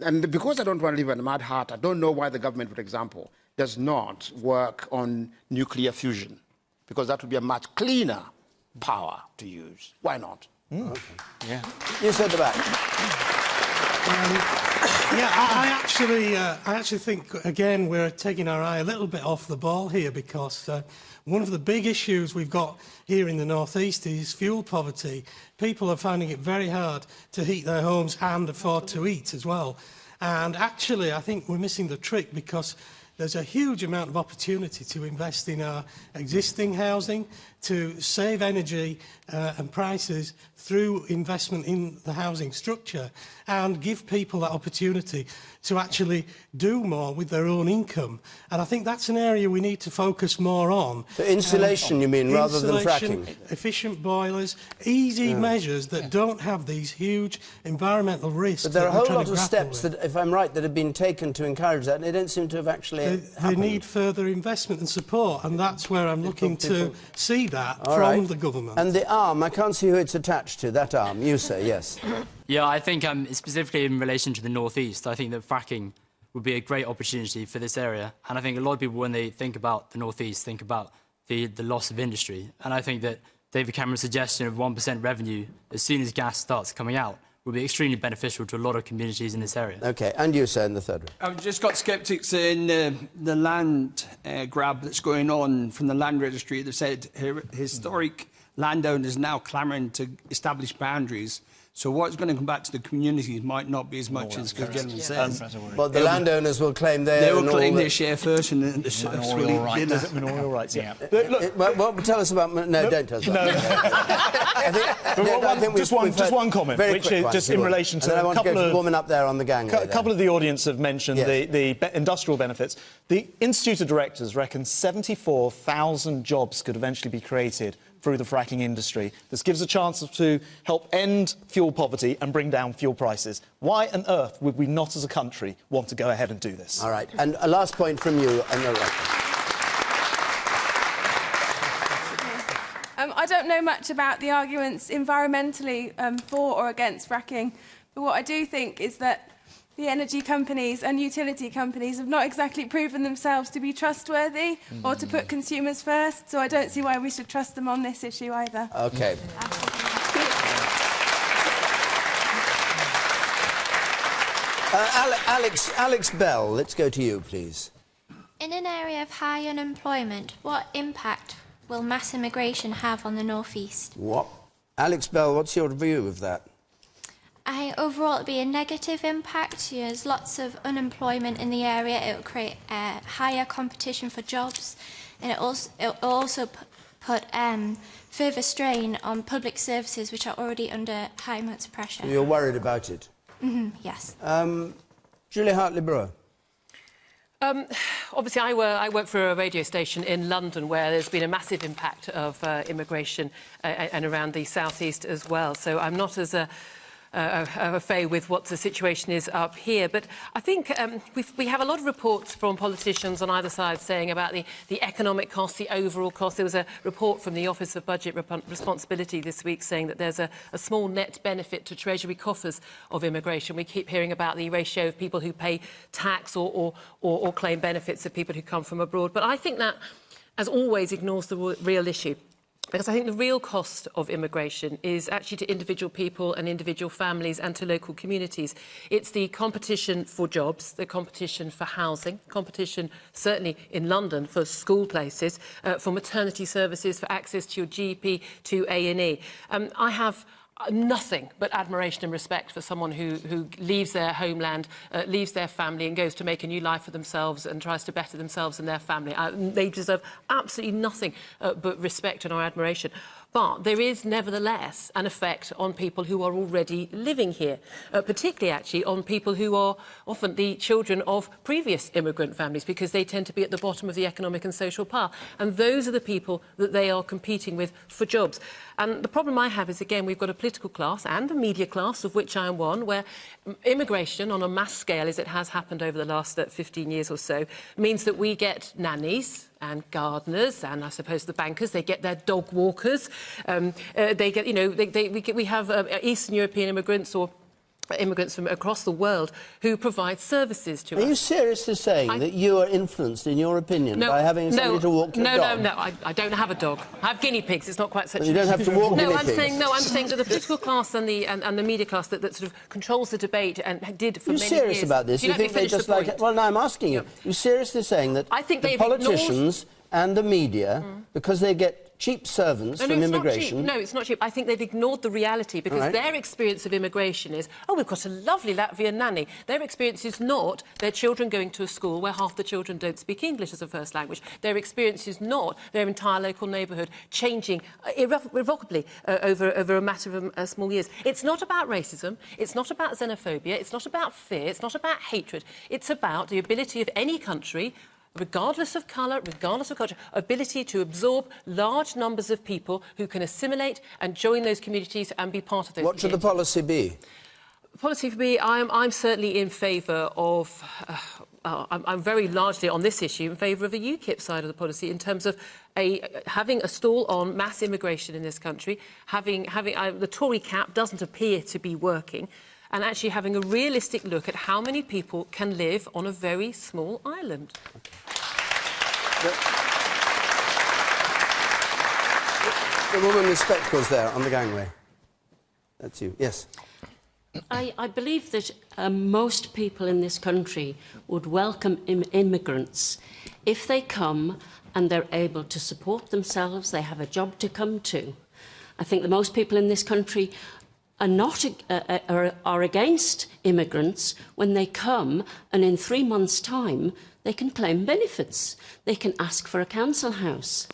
Speaker 3: And because I don't want to live in a mud hut, I don't know why the government, for example, does not work on nuclear fusion, because that would be a much cleaner power to use. Why not?
Speaker 1: Okay. Yeah. You said the back.
Speaker 4: I actually think, again, we're taking our eye a little bit off the ball here, because one of the big issues we've got here in the North East is fuel poverty. People are finding it very hard to heat their homes and afford to eat as well. And actually, I think we're missing the trick, because there's a huge amount of opportunity to invest in our existing housing, to save energy and prices through investment in the housing structure, and give people that opportunity to actually do more with their own income. And I think that's an area we need to focus more on.
Speaker 1: So insulation, you mean, rather than fracking?
Speaker 4: Efficient boilers, easy measures that don't have these huge environmental risks.
Speaker 1: But there are a whole lot of steps that, if I'm right, that have been taken to encourage that, and they don't seem to have actually
Speaker 4: They need further investment and support, and that's where I'm looking to see that from the government.
Speaker 1: And the arm, I can't see who it's attached to, that arm. You say, yes.
Speaker 22: Yeah, I think specifically in relation to the North East, I think that fracking would be a great opportunity for this area. And I think a lot of people, when they think about the North East, think about the loss of industry. And I think that David Cameron's suggestion of 1% revenue as soon as gas starts coming out would be extremely beneficial to a lot of communities in this area.
Speaker 1: OK, and you say in the third row.
Speaker 23: I've just got sceptics in the land grab that's going on from the land registry. They've said historic landowners now clamouring to establish boundaries. So what's going to come back to the communities might not be as much as the gentleman says.
Speaker 1: But the landowners will claim
Speaker 23: they will claim their share first, and then the
Speaker 5: manorial rights, yeah.
Speaker 1: Tell us about... No, don't tell us about
Speaker 5: just one comment, which is just in relation to...
Speaker 1: I want to go to the woman up there on the gang.
Speaker 5: A couple of the audience have mentioned the industrial benefits. The Institute of Directors reckons 74,000 jobs could eventually be created through the fracking industry. This gives a chance to help end fuel poverty and bring down fuel prices. Why on earth would we not, as a country, want to go ahead and do this?
Speaker 1: All right. And a last point from you.
Speaker 24: I don't know much about the arguments environmentally for or against fracking, but what I do think is that the energy companies and utility companies have not exactly proven themselves to be trustworthy or to put consumers first, so I don't see why we should trust them on this issue either.
Speaker 1: OK. Alex Bell, let's go to you, please.
Speaker 16: In an area of high unemployment, what impact will mass immigration have on the North East?
Speaker 1: What? Alex Bell, what's your view of that?
Speaker 16: I think overall it'll be a negative impact. There's lots of unemployment in the area. It will create higher competition for jobs, and it will also put further strain on public services, which are already under high amounts of pressure.
Speaker 1: You're worried about it?
Speaker 16: Yes.
Speaker 1: Julia Hartley-Brewer.
Speaker 10: Obviously, I work for a radio station in London where there's been a massive impact of immigration and around the southeast as well. So I'm not as au fait with what the situation is up here. But I think we have a lot of reports from politicians on either side saying about the economic costs, the overall costs. There was a report from the Office of Budget Responsibility this week saying that there's a small net benefit to Treasury coffers of immigration. We keep hearing about the ratio of people who pay tax or claim benefits of people who come from abroad. But I think that, as always, ignores the real issue. Because I think the real cost of immigration is actually to individual people and individual families and to local communities. It's the competition for jobs, the competition for housing, competition certainly in London for school places, for maternity services, for access to your GP, to A&E. I have nothing but admiration and respect for someone who leaves their homeland, leaves their family and goes to make a new life for themselves and tries to better themselves and their family. They deserve absolutely nothing but respect and our admiration. But there is nevertheless an effect on people who are already living here, particularly actually on people who are often the children of previous immigrant families, because they tend to be at the bottom of the economic and social pile. And those are the people that they are competing with for jobs. And the problem I have is, again, we've got a political class and a media class, of which I am one, where immigration on a mass scale, as it has happened over the last 15 years or so, means that we get nannies and gardeners, and I suppose the bankers, they get their dog walkers. They get, you know, we have Eastern European immigrants or immigrants from across the world who provide services to us.
Speaker 1: Are you seriously saying that you are influenced, in your opinion, by having somebody to walk your dog?
Speaker 10: No, I don't have a dog. I have guinea pigs. It's not quite such.
Speaker 1: You don't have to walk guinea pigs.
Speaker 10: I'm saying that the political class and the media class that sort of controls the debate and did for many years.
Speaker 1: Are you serious about this? You think they just like it? Well, no, I'm asking you. You're seriously saying that the politicians and the media, because they get cheap servants from immigration...
Speaker 10: No, it's not cheap. I think they've ignored the reality because their experience of immigration is, oh, we've got a lovely Latvian nanny. Their experience is not their children going to a school where half the children don't speak English as a first language. Their experience is not their entire local neighbourhood changing irrevocably over a matter of small years. It's not about racism. It's not about xenophobia. It's not about fear. It's not about hatred. It's about the ability of any country, regardless of colour, regardless of culture, ability to absorb large numbers of people who can assimilate and join those communities and be part of those communities.
Speaker 1: What should the policy be?
Speaker 10: Policy for me, I'm certainly in favour of... I'm very largely on this issue in favour of a UKIP side of the policy in terms of having a stall on mass immigration in this country, the Tory cap doesn't appear to be working, and actually having a realistic look at how many people can live on a very small island.
Speaker 1: The woman with spectacles there on the gangway. That's you. Yes.
Speaker 2: I believe that most people in this country would welcome immigrants if they come and they're able to support themselves, they have a job to come to. I think that most people in this country are against immigrants when they come and in 3 months' time they can claim benefits. They can ask for a council house.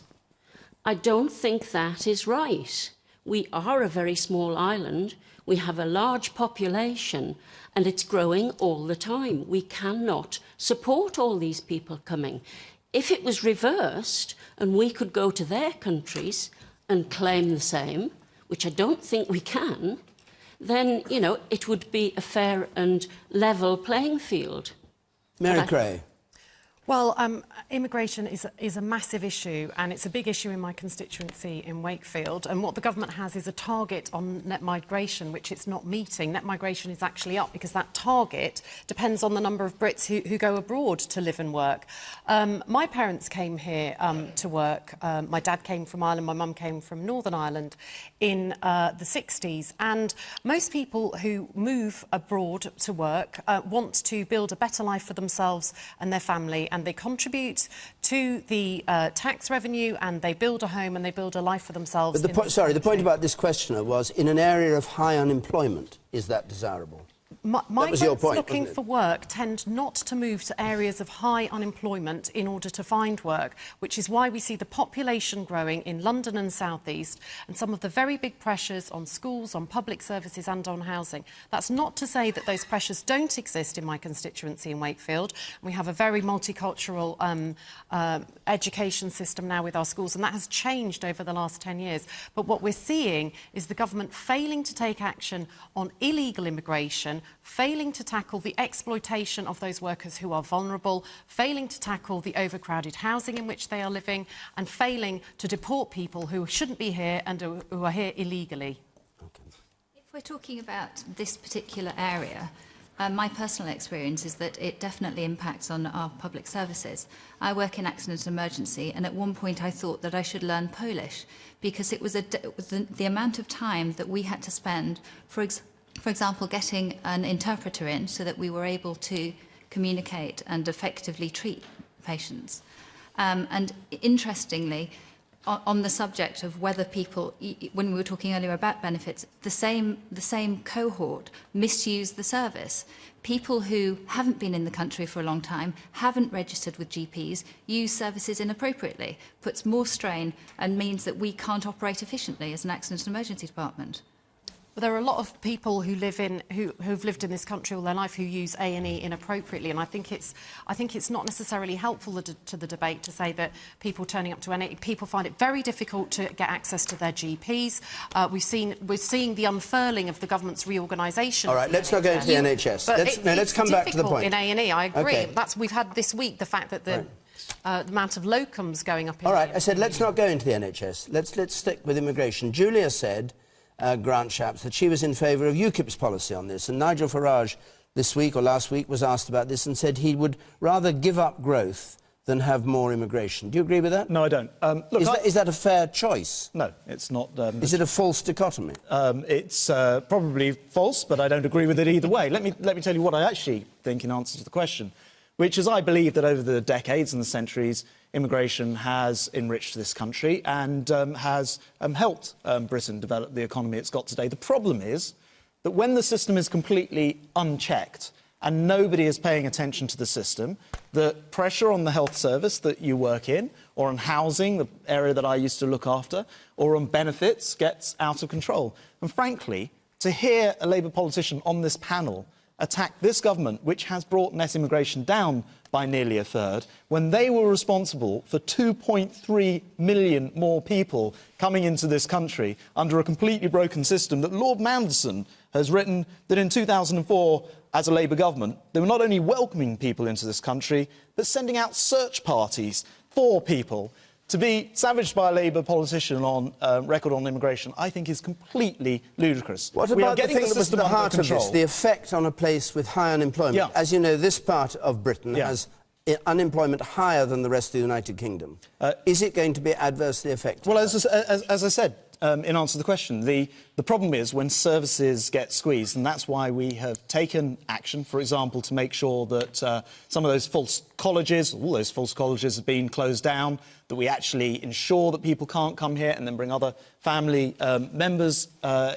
Speaker 2: I don't think that is right. We are a very small island. We have a large population and it's growing all the time. We cannot support all these people coming. If it was reversed and we could go to their countries and claim the same, which I don't think we can, then, you know, it would be a fair and level playing field.
Speaker 1: Mary Creagh.
Speaker 6: Well, immigration is a massive issue, and it's a big issue in my constituency in Wakefield. And what the government has is a target on net migration, which it's not meeting. Net migration is actually up because that target depends on the number of Brits who go abroad to live and work. My parents came here to work. My dad came from Ireland, my mum came from Northern Ireland in the 60s. And most people who move abroad to work want to build a better life for themselves and their family, and they contribute to the tax revenue, and they build a home and they build a life for themselves.
Speaker 1: But the point about this questioner was, in an area of high unemployment, is that desirable?
Speaker 6: Migrants looking for work tend not to move to areas of high unemployment in order to find work, which is why we see the population growing in London and South East and some of the very big pressures on schools, on public services and on housing. That's not to say that those pressures don't exist in my constituency in Wakefield. We have a very multicultural education system now with our schools, and that has changed over the last 10 years. But what we're seeing is the government failing to take action on illegal immigration, failing to tackle the exploitation of those workers who are vulnerable, failing to tackle the overcrowded housing in which they are living, and failing to deport people who shouldn't be here and who are here illegally.
Speaker 7: If we're talking about this particular area, my personal experience is that it definitely impacts on our public services. I work in accident and emergency, and at one point I thought that I should learn Polish because it was the amount of time that we had to spend, for example, getting an interpreter in so that we were able to communicate and effectively treat patients. And interestingly, on the subject of whether people, when we were talking earlier about benefits, the same cohort misuse the service. People who haven't been in the country for a long time, haven't registered with GPs, use services inappropriately, puts more strain and means that we can't operate efficiently as an accident and emergency department.
Speaker 6: Well, there are a lot of people who who've lived in this country all their life who use A&E inappropriately, and I think it's not necessarily helpful to the debate to say that people turning up to A&E, people find it very difficult to get access to their GPs. We're seeing the unfurling of the government's reorganisation.
Speaker 1: All right, let's not go into the NHS. Let's come back to the point.
Speaker 6: In A&E, I agree.
Speaker 1: Okay.
Speaker 6: We've had this week the fact that the amount of locums going up.
Speaker 1: All right, I said let's not go into the NHS. Let's stick with immigration. Julia said. Grant Shapps, that she was in favour of UKIP's policy on this. And Nigel Farage this week or last week was asked about this and said he would rather give up growth than have more immigration. Do you agree with that?
Speaker 5: No, I don't.
Speaker 1: Is that a fair choice?
Speaker 5: No, it's not.
Speaker 1: Is it a false dichotomy?
Speaker 5: It's probably false, but I don't agree with it either way. Let me tell you what I actually think in answer to the question, which is I believe that over the decades and the centuries, immigration has enriched this country and has helped Britain develop the economy it's got today. The problem is that when the system is completely unchecked and nobody is paying attention to the system, the pressure on the health service that you work in, or on housing, the area that I used to look after, or on benefits gets out of control. And frankly, to hear a Labour politician on this panel attack this government, which has brought net immigration down by nearly a third, when they were responsible for 2.3 million more people coming into this country under a completely broken system that Lord Manderson has written that in 2004, as a Labour government, they were not only welcoming people into this country, but sending out search parties for people. To be savaged by a Labour politician on record on immigration, I think is completely ludicrous.
Speaker 1: What about the thing that was at the heart of this, the effect on a place with high unemployment?
Speaker 5: Yeah.
Speaker 1: As you know, this part of Britain has unemployment higher than the rest of the United Kingdom. Is it going to be adversely affected?
Speaker 5: Well, as I said, in answer to the question, the problem is when services get squeezed, and that's why we have taken action, for example, to make sure that some of those false colleges, all those false colleges have been closed down, that we actually ensure that people can't come here and then bring other family members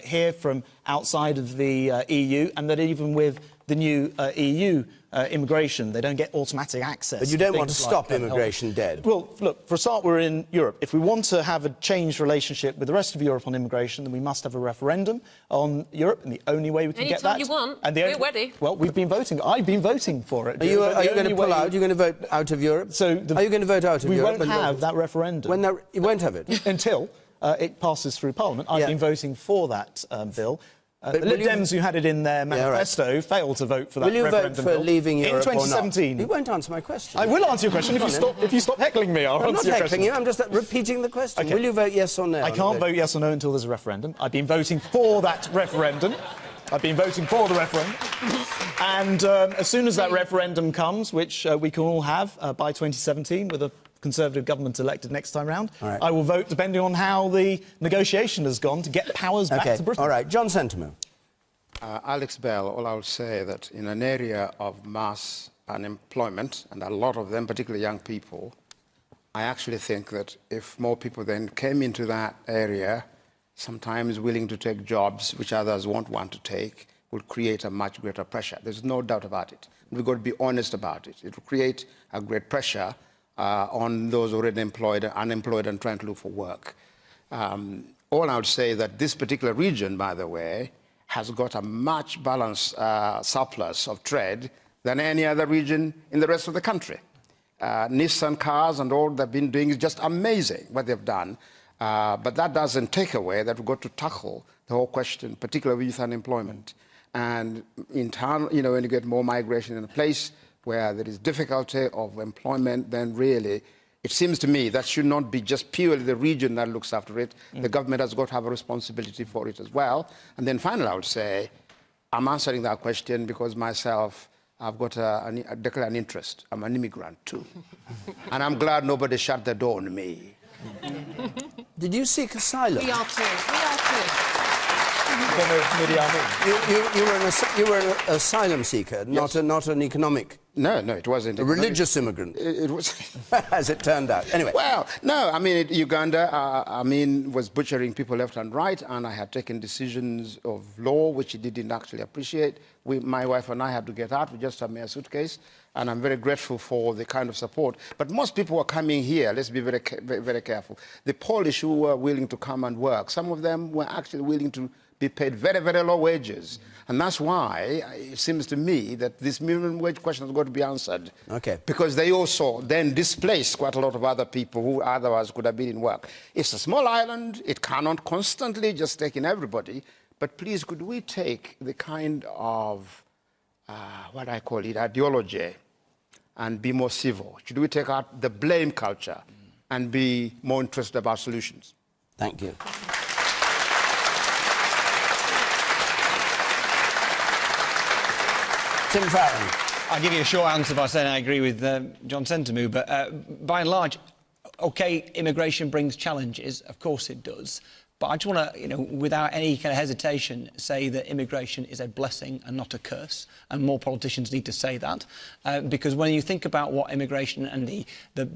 Speaker 5: here from outside of the EU, and that even with the new EU immigration, they don't get automatic access.
Speaker 1: But you don't want to stop immigration dead?
Speaker 5: Well, look, for a start, we're in Europe. If we want to have a changed relationship with the rest of Europe on immigration, then we must have a referendum on Europe, and the only way we can get that...
Speaker 10: Anytime you want,
Speaker 5: and
Speaker 10: we're ready.
Speaker 5: Well, we've been voting. I've been voting for it.
Speaker 1: Are you going to pull out? Are you going to vote out of Europe? Are you going to vote out of Europe?
Speaker 5: We won't have that referendum.
Speaker 1: You won't have it?
Speaker 5: Until it passes through Parliament. I've been voting for that bill. The Lib Dems, who had it in their manifesto, failed to vote for that referendum
Speaker 1: Will you vote for leaving
Speaker 5: in
Speaker 1: Europe
Speaker 5: 2017.
Speaker 1: or not? You won't answer my question.
Speaker 5: I will answer your question if you stop heckling me. I'll answer your question.
Speaker 1: I'm not heckling you, I'm just repeating the question.
Speaker 5: Okay.
Speaker 1: Will you vote yes or no?
Speaker 5: I can't vote yes or no until there's a referendum. I've been voting for that referendum. I've been voting for the referendum. And as soon as that referendum comes, which we can all have by 2017 with a Conservative government elected next time round, I will vote depending on how the negotiation has gone to get powers back to Britain.
Speaker 1: All right, John Sentamu.
Speaker 3: Alex Bell, all I would say that in an area of mass unemployment, and a lot of them, particularly young people, I actually think that if more people then came into that area, sometimes willing to take jobs which others won't want to take, will create a much greater pressure. There's no doubt about it. We've got to be honest about it. It will create a great pressure on those already unemployed and trying to look for work. All I would say that this particular region, by the way, has got a much balanced surplus of trade than any other region in the rest of the country. Nissan cars and all they've been doing is just amazing what they've done. But that doesn't take away that we've got to tackle the whole question, particularly youth unemployment. And in turn, you know, when you get more migration in a place where there is difficulty of employment, then really, it seems to me that should not be just purely the region that looks after it. The government has got to have a responsibility for it as well. And then finally, I would say, I'm answering that question because myself, I've got a declared interest. I'm an immigrant too. And I'm glad nobody shut the door on me.
Speaker 1: Did you seek asylum?
Speaker 6: We are too. We are too.
Speaker 1: You were an asylum seeker, not an economic.
Speaker 3: No, it wasn't.
Speaker 1: A religious immigrant.
Speaker 3: It was,
Speaker 1: as it turned out. Anyway.
Speaker 3: Well, no. I mean, Uganda. Was butchering people left and right, and I had taken decisions of law which he didn't actually appreciate. My wife and I had to get out with just a mere suitcase, and I'm very grateful for the kind of support. But most people were coming here. Let's be very, very careful. The Polish who were willing to come and work, some of them were actually willing to be paid very, very low wages. And that's why it seems to me that this minimum wage question has got to be answered.
Speaker 1: Okay.
Speaker 3: Because they also then displace quite a lot of other people who otherwise could have been in work. It's a small island. It cannot constantly just take in everybody. But please, could we take the kind of, what I call it, ideology and be more civil? Should we take out the blame culture and be more interested about solutions?
Speaker 1: Thank you. Tim Farron.
Speaker 14: I'll give you a short answer by saying I agree with John Sentamu, but by and large, OK, immigration brings challenges, of course it does. But I just want to, without any kind of hesitation, say that immigration is a blessing and not a curse. And more politicians need to say that. Because when you think about what immigration and the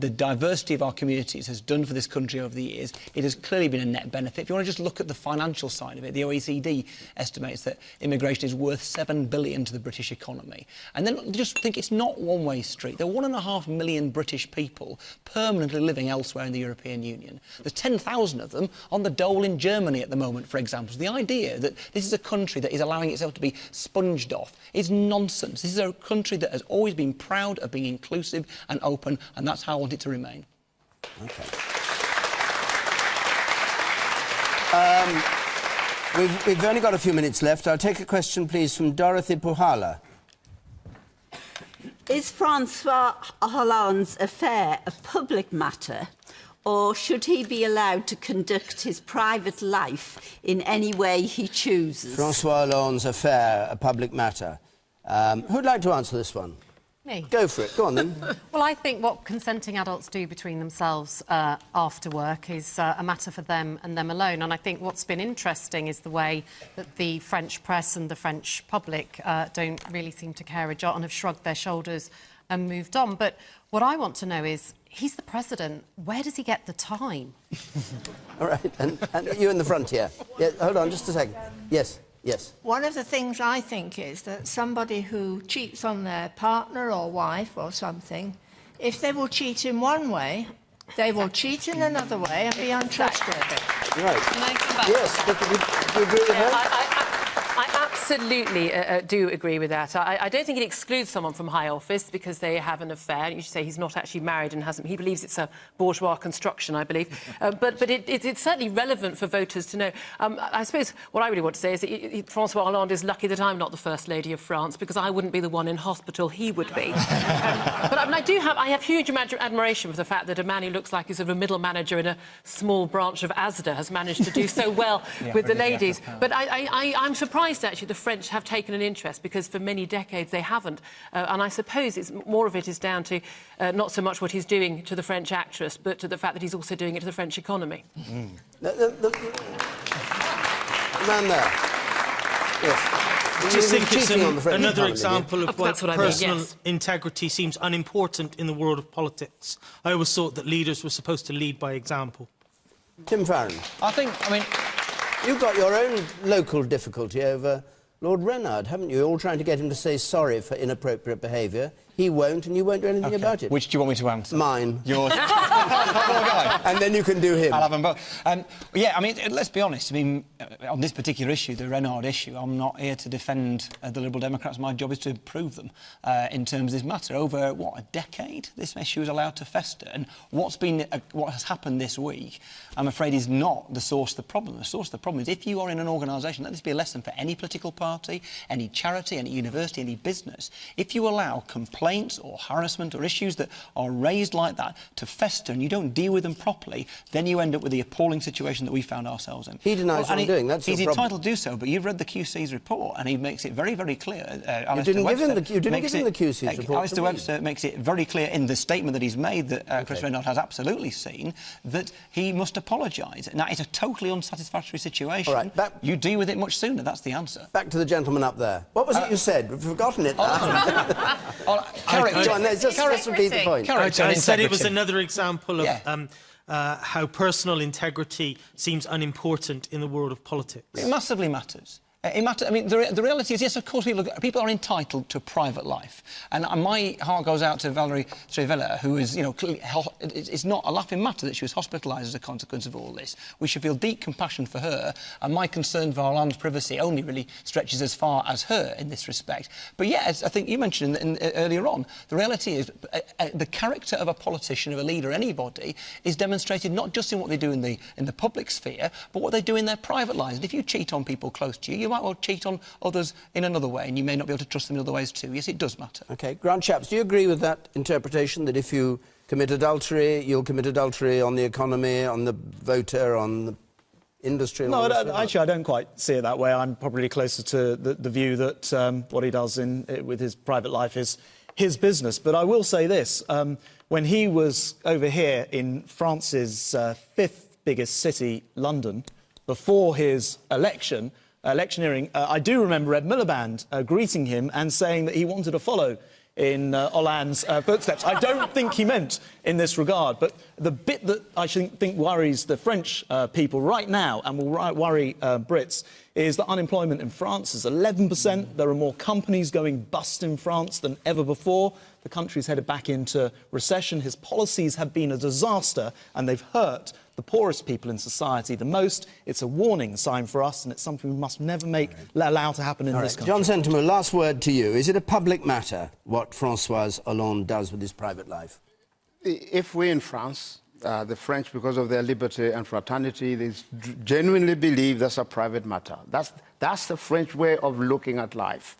Speaker 14: diversity of our communities has done for this country over the years, it has clearly been a net benefit. If you want to just look at the financial side of it, the OECD estimates that immigration is worth $7 billion to the British economy. And then just think it's not one-way street. There are 1.5 million British people permanently living elsewhere in the European Union. There's 10,000 of them on the dole in Germany at the moment, for example. So the idea that this is a country that is allowing itself to be sponged off is nonsense. This is a country that has always been proud of being inclusive and open, and that's how I want it to remain.
Speaker 1: OK. We've only got a few minutes left. I'll take a question, please, from Dorothy Puhala.
Speaker 8: Is Francois Hollande's affair a public matter, or should he be allowed to conduct his private life in any way he chooses?
Speaker 1: Francois Hollande's affair, a public matter. Who'd like to answer this one?
Speaker 6: Me.
Speaker 1: Go for it. Go on, then.
Speaker 6: Well, I think what consenting adults do between themselves after work is a matter for them and them alone. And I think what's been interesting is the way that the French press and the French public don't really seem to care a jot and have shrugged their shoulders and moved on. But what I want to know is, he's the president. Where does he get the time?
Speaker 1: All right. And you in the front here. Yeah, hold on just a second. Yes. Yes.
Speaker 9: One of the things I think is that somebody who cheats on their partner or wife or something, if they will cheat in one way, they will cheat in another way and be untrustworthy.
Speaker 1: Right.
Speaker 10: Can I come back?
Speaker 1: Yes. Do you agree with her?
Speaker 10: I absolutely do agree with that. I don't think it excludes someone from high office because they have an affair. You should say he's not actually married and hasn't. He believes it's a bourgeois construction, I believe. But it's certainly relevant for voters to know. I suppose what I really want to say is that Francois Hollande is lucky that I'm not the First Lady of France, because I wouldn't be the one in hospital, he would be. But I mean, I have huge admiration for the fact that a man who looks like he's a middle manager in a small branch of Asda has managed to do so well with the ladies. But I'm surprised, actually, the French have taken an interest, because for many decades they haven't. And I suppose more of it is down to not so much what he's doing to the French actress, but to the fact that he's also doing it to the French economy.
Speaker 1: The man there. Yes.
Speaker 11: I just think it's another example of why personal
Speaker 10: yes.
Speaker 11: integrity seems unimportant in the world of politics. I always thought that leaders were supposed to lead by example.
Speaker 1: Tim Farron.
Speaker 14: I mean...
Speaker 1: You've got your own local difficulty over Lord Reynard, haven't you? You're all trying to get him to say sorry for inappropriate behaviour. He won't, and you won't do anything about it.
Speaker 14: Which do you want me to answer?
Speaker 1: Mine.
Speaker 14: Yours.
Speaker 1: And then you can do him.
Speaker 14: I'll have them both. Yeah, I mean, let's be honest. I mean, on this particular issue, the Reynard issue, I'm not here to defend the Liberal Democrats. My job is to improve them in terms of this matter. Over, what, a decade, this issue is allowed to fester. And what has happened this week, I'm afraid, is not the source of the problem. The source of the problem is if you are in an organisation, let this be a lesson for any political party, any charity, any university, any business, if you allow complaints or harassment or issues that are raised like that to fester and you don't deal with them properly, then you end up with the appalling situation that we found ourselves in.
Speaker 1: He denies wrongdoing, that's
Speaker 14: He's
Speaker 1: your problem.
Speaker 14: entitled to do so, but you've read the QC's report and he makes it very, very clear.
Speaker 1: You didn't give him the QC's report.
Speaker 14: Alistair Webster makes it very clear in the statement that he's made that Chris Reynard has absolutely seen that he must apologise. Now, it's a totally unsatisfactory situation.
Speaker 1: All right,
Speaker 14: you deal with it much sooner, that's the answer.
Speaker 1: Back to the gentleman up there. What was it you said? We've forgotten it now. Just repeat the point.
Speaker 11: I said it was another example of how personal integrity seems unimportant in the world of politics.
Speaker 14: It massively matters. I mean, the reality is, yes, of course, people are entitled to a private life. And my heart goes out to Valerie Trevella, who is, you know, clearly, it's not a laughing matter that she was hospitalised as a consequence of all this. We should feel deep compassion for her, and my concern for our land's privacy only really stretches as far as her in this respect. But, yeah, as I think you mentioned earlier on, the reality is the character of a politician, of a leader, anybody, is demonstrated not just in what they do in the public sphere, but what they do in their private lives. And if you cheat on people close to you, you might well cheat on others in another way, and you may not be able to trust them in other ways too. Yes, it does matter.
Speaker 1: OK. Grant Shapps, do you agree with that interpretation, that if you commit adultery, you'll commit adultery on the economy, on the voter, on the industry?
Speaker 5: No, actually, I don't quite see it that way. I'm probably closer to the view that what he does with his private life is his business. But I will say this. When he was over here in France's fifth biggest city, London, before his electioneering, I do remember Ed Miliband greeting him and saying that he wanted to follow in Hollande's footsteps. I don't think he meant in this regard, but the bit that I think worries the French people right now and will worry Brits is that unemployment in France is 11%. There are more companies going bust in France than ever before. The country's headed back into recession. His policies have been a disaster, and they've hurt the poorest people in society the most. It's a warning sign for us, and it's something we must never allow to happen in this country.
Speaker 1: John Sentamu, last word to you. Is it a public matter what François Hollande does with his private life?
Speaker 3: If we in France, the French, because of their liberty and fraternity, they genuinely believe that's a private matter. That's the French way of looking at life.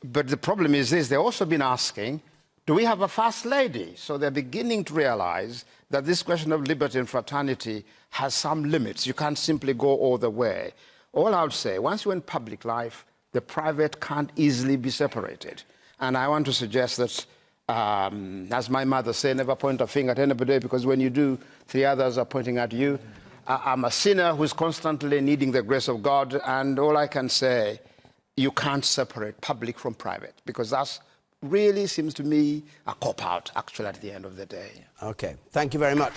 Speaker 3: But the problem is this, they've also been asking, do we have a first lady? So they're beginning to realise that this question of liberty and fraternity has some limits. You can't simply go all the way. All I would say, once you're in public life, the private can't easily be separated. And I want to suggest that, as my mother said, never point a finger at anybody, because when you do, three others are pointing at you. I'm a sinner who's constantly needing the grace of God, and all I can say, you can't separate public from private, because that's really seems to me a cop-out, actually, at the end of the day.
Speaker 1: OK. Thank you very much.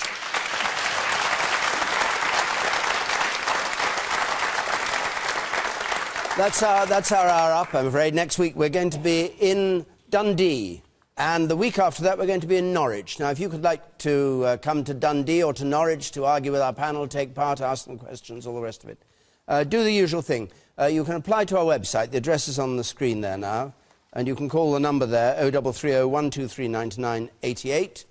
Speaker 1: That's our hour up, I'm afraid. Next week we're going to be in Dundee, and the week after that we're going to be in Norwich. Now, if you could like to come to Dundee or to Norwich to argue with our panel, take part, ask them questions, all the rest of it, do the usual thing. You can apply to our website. The address is on the screen there now. And you can call the number there, 0330 123 9988.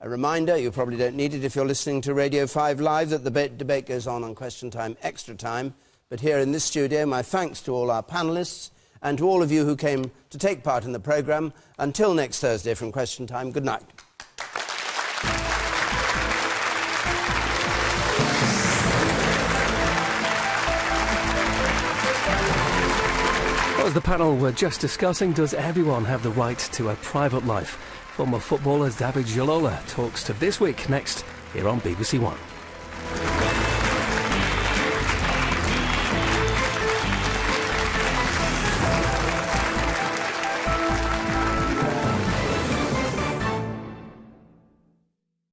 Speaker 1: A reminder, you probably don't need it if you're listening to Radio 5 Live, that the debate goes on Question Time Extra Time. But here in this studio, my thanks to all our panellists and to all of you who came to take part in the programme. Until next Thursday from Question Time, good night.
Speaker 12: As the panel were just discussing, does everyone have the right to a private life? Former footballer David Gillola talks to This Week next here on BBC One.